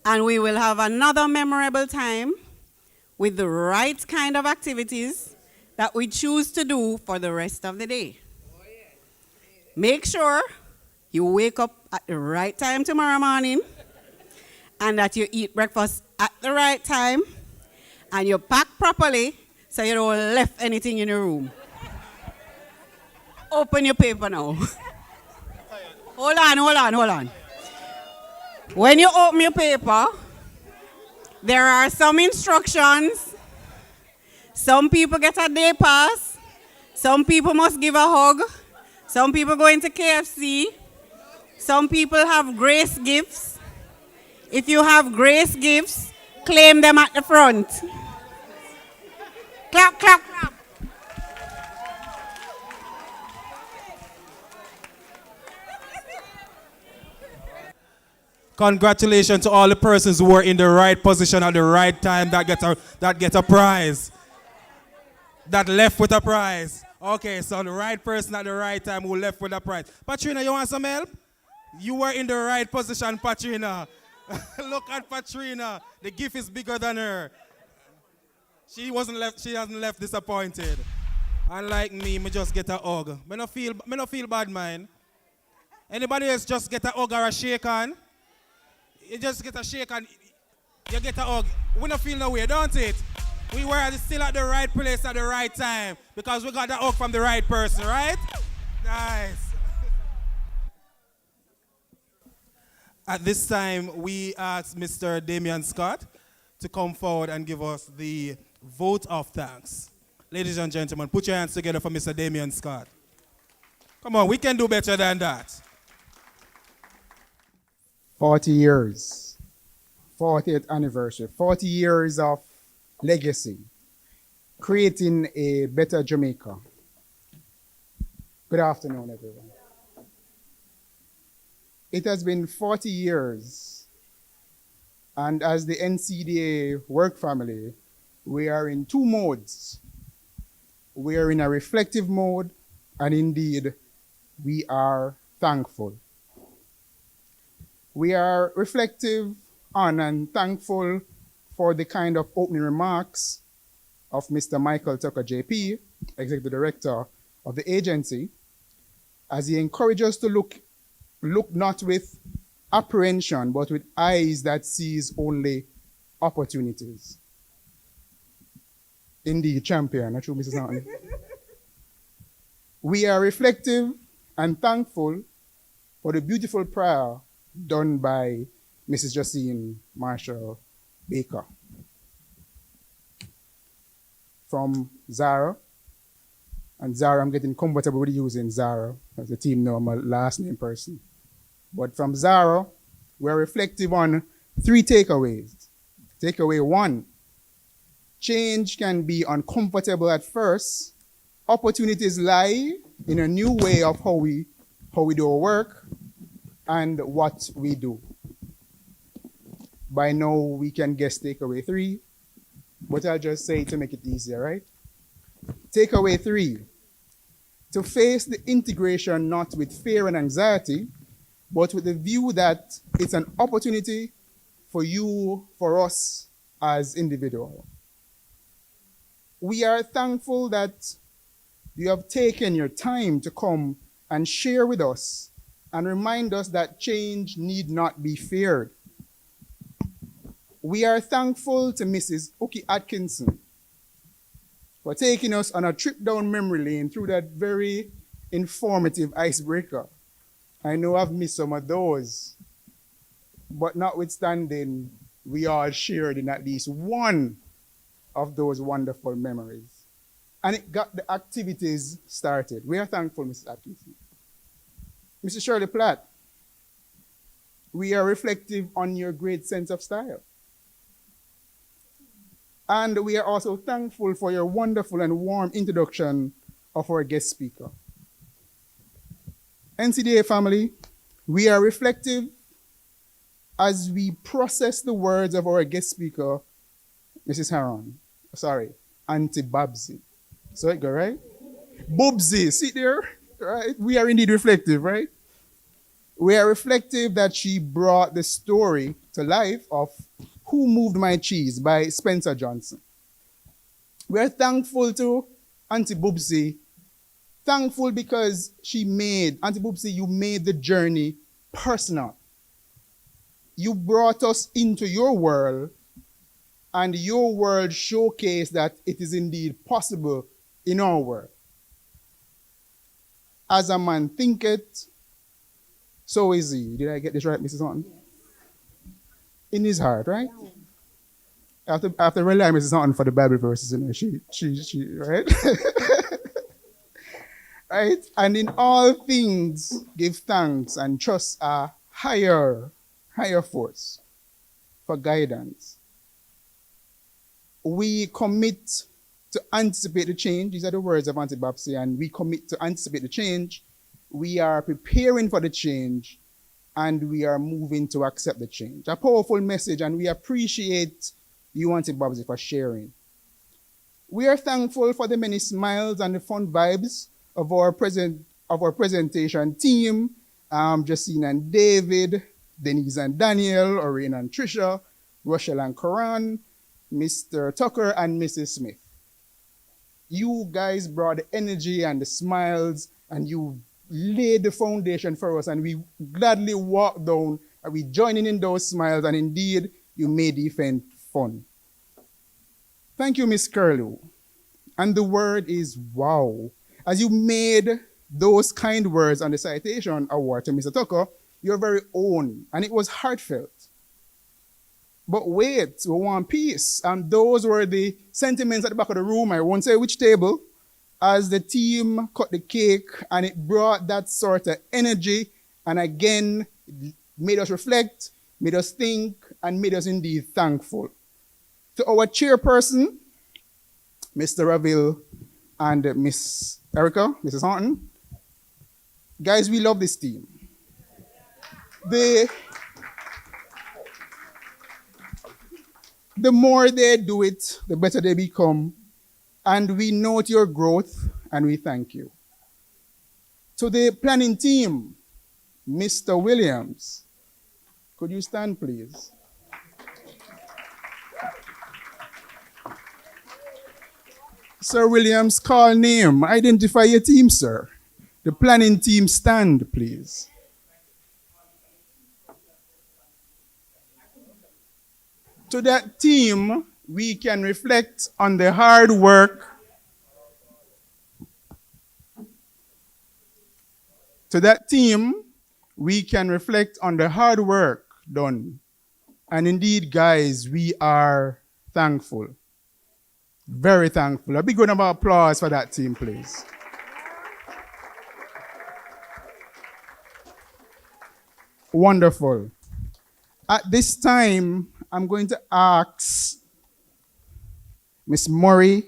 and we will have another memorable time with the right kind of activities that we choose to do for the rest of the day. Make sure you wake up at the right time tomorrow morning and that you eat breakfast at the right time and you pack properly so you don't left anything in your room. Open your paper now. Hold on. When you open your paper, there are some instructions. Some people get a day pass. Some people must give a hug. Some people go into KFC. Some people have grace gifts. If you have grace gifts, claim them at the front. Clap, clap, clap. Congratulations to all the persons who were in the right position at the right time that get a prize. That left with a prize. Okay, so the right person at the right time who left with a prize. Patrina, you want some help? You were in the right position, Patrina. Look at Patrina. The gift is bigger than her. She hasn't left disappointed. Unlike me just get a hug. Me no feel bad, man. Anybody else just get a hug or a shake on? You just get a shake and you get a hug. We don't feel no way, don't it? We were still at the right place at the right time because we got the hug from the right person, right? Nice. At this time, we ask Mr. Damian Scott to come forward and give us the vote of thanks. Ladies and gentlemen, put your hands together for Mr. Damian Scott. Come on, we can do better than that. 40 years, 40th anniversary, 40 years of legacy, creating a better Jamaica. Good afternoon, everyone. It has been 40 years, and as the NCDA work family, we are in two modes. We are in a reflective mode, and indeed, we are thankful. We are reflective on and thankful for the kind of opening remarks of Mr. Michael Tucker, JP, Executive Director of the agency, as he encourages us to look not with apprehension, but with eyes that sees only opportunities. Indeed, champion, not true, Mrs. Norton. We are reflective and thankful for the beautiful prayer done by Mrs. Justine Marshall Baker. From Zara, and Zara, I'm getting comfortable with using Zara, as the team know I'm a last name person. But from Zara, we're reflective on 3 takeaways. Takeaway 1, change can be uncomfortable at first. Opportunities lie in a new way of how we do our work and what we do. By now, we can guess takeaway 3, but I'll just say it to make it easier, right? Takeaway 3, to face the integration not with fear and anxiety, but with the view that it's an opportunity for you, for us as individuals. We are thankful that you have taken your time to come and share with us and remind us that change need not be feared. We are thankful to Mrs. Oki Atkinson for taking us on a trip down memory lane through that very informative icebreaker. I know I've missed some of those, but notwithstanding, we all shared in at least one of those wonderful memories. And it got the activities started. We are thankful, Mrs. Atkinson. Mrs. Shirley Platt, we are reflective on your great sense of style. And we are also thankful for your wonderful and warm introduction of our guest speaker. NCDA family, we are reflective as we process the words of our guest speaker, Mrs. Haron. Sorry, Auntie Babsy. So it go, right? Bubsy, see there? Right? We are indeed reflective, right? We are reflective that she brought the story to life of Who Moved My Cheese by Spencer Johnson. We are thankful to Auntie Bubsy. Thankful because Auntie Bubsy, you made the journey personal. You brought us into your world, and your world showcased that it is indeed possible in our world. As a man thinketh, so is he. Did I get this right, Mrs. Horton? In his heart, right? I have to rely on Mrs. Horton for the Bible verses, you know. She right? Right? And in all things, give thanks and trust a higher force for guidance. We commit to anticipate the change. These are the words of Auntie Babsy, and we commit to anticipate the change. We are preparing for the change, and we are moving to accept the change. A powerful message, and we appreciate you, Auntie Babsy, for sharing. We are thankful for the many smiles and the fun vibes of our presentation team, Justine and David, Denise and Daniel, Orion and Trisha, Rochelle and Coran, Mr. Tucker and Mrs. Smith. You guys brought the energy and the smiles, and you laid the foundation for us, and we gladly walked down, and we joining in those smiles, and indeed, you made the event fun. Thank you, Miss Curlew. And the word is wow. As you made those kind words on the citation award to Mr. Tucker, your very own, and it was heartfelt. But wait, we want peace. And those were the sentiments at the back of the room. I won't say which table, as the team cut the cake, and it brought that sort of energy, and again, it made us reflect, made us think, and made us indeed thankful. To our chairperson, Mr. Ravel and Miss Erica, Mrs. Horton, guys, we love this team. The more they do it, the better they become. And we note your growth, and we thank you. To the planning team, Mr. Williams, could you stand, please? Sir Williams, call name. Identify your team, sir. The planning team, stand, please. To that team, we can reflect on the hard work. To that team, we can reflect on the hard work done. And indeed, guys, we are thankful. Very thankful. A big round of applause for that team, please. Wonderful. At this time, I'm going to ask Miss Murray,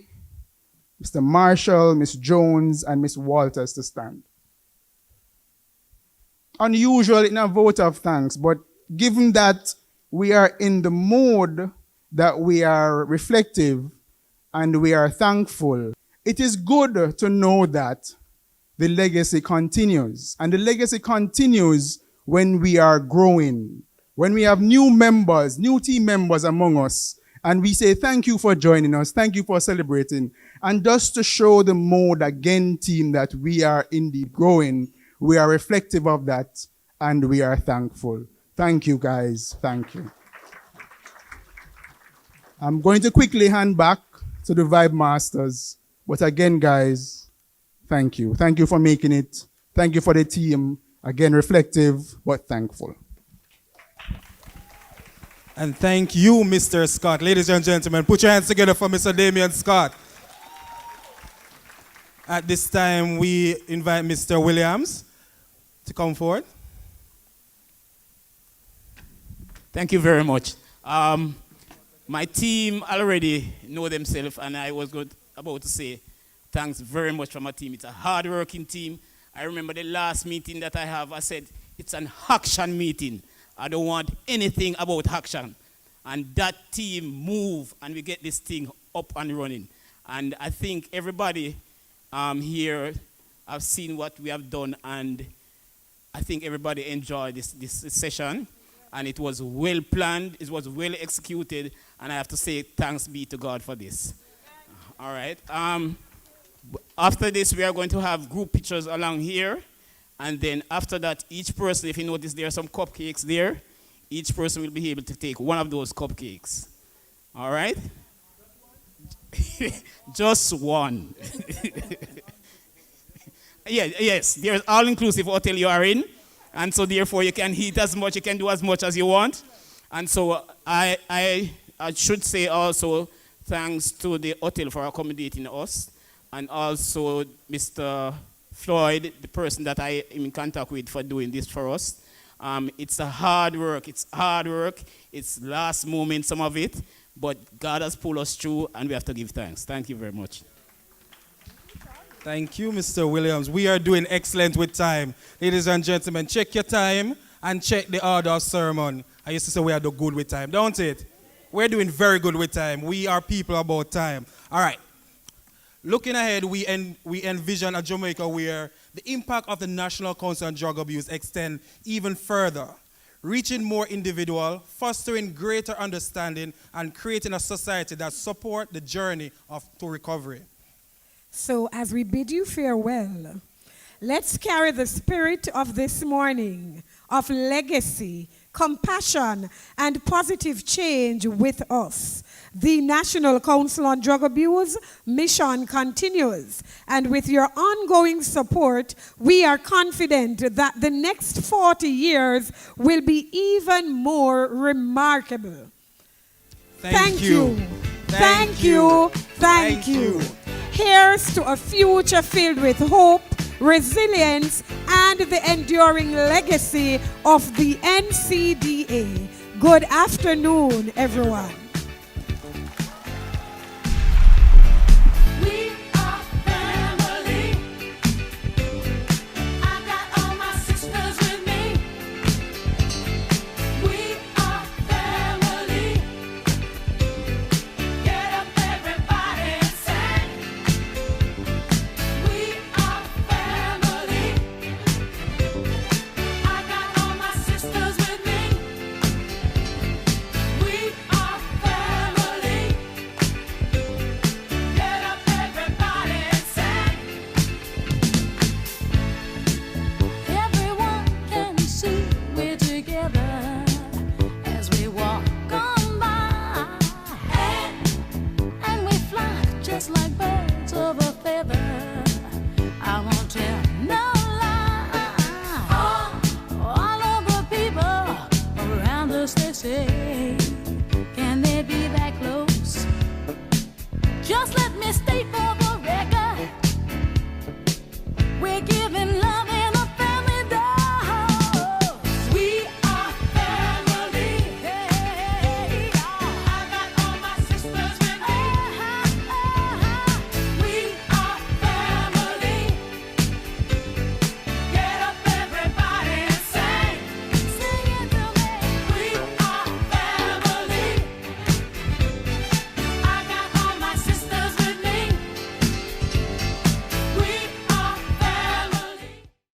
Mr. Marshall, Miss Jones, and Miss Walters to stand. Unusual in a vote of thanks, but given that we are in the mode that we are reflective and we are thankful, it is good to know that the legacy continues. And the legacy continues when we are growing, when we have new members, new team members among us, and we say thank you for joining us, thank you for celebrating. And just to show the mode again, team, that we are indeed growing, we are reflective of that, and we are thankful. Thank you, guys. Thank you. I'm going to quickly hand back to the Vibe Masters. But again, guys, thank you. Thank you for making it. Thank you for the team. Again, reflective, but thankful. And thank you, Mr. Scott. Ladies and gentlemen, put your hands together for Mr. Damian Scott. At this time, we invite Mr. Williams to come forward. Thank you very much. My team already know themselves, and I was about to say thanks very much for my team. It's a hard-working team. I remember the last meeting that I said, it's an action meeting. I don't want anything about action. And that team move, and we get this thing up and running. And I think everybody here have seen what we have done, and I think everybody enjoyed this session. And it was well planned, it was well executed, and I have to say thanks be to God for this. All right. After this, we are going to have group pictures along here. And then after that, each person, if you notice, there are some cupcakes there. Each person will be able to take one of those cupcakes. All right? Just one. Yes, there's all-inclusive hotel you are in. And so therefore, you can eat as much, you can do as much as you want. And so I should say also thanks to the hotel for accommodating us. And also Mr. Floyd, the person that I am in contact with, for doing this for us. It's a hard work. It's last moment, some of it. But God has pulled us through, and we have to give thanks. Thank you very much. Thank you, Mr. Williams. We are doing excellent with time. Ladies and gentlemen, check your time and check the order of sermon. I used to say we are do good with time, don't it? We're doing very good with time. We are people about time. All right. Looking ahead, we envision a Jamaica where the impact of the National Council on Drug Abuse extend even further, reaching more individuals, fostering greater understanding, and creating a society that supports the journey to recovery. So as we bid you farewell, let's carry the spirit of this morning of legacy, compassion, and positive change with us. The National Council on Drug Abuse mission continues, and with your ongoing support, we are confident that the next 40 years will be even more remarkable. Thank you. Thank you. Thank you. Here's to a future filled with hope, resilience, and the enduring legacy of the NCDA. Good afternoon, everyone. just like birds of a feather. I won't tell no lie. All of the people around us, they say, can they be that close? Just let me state for the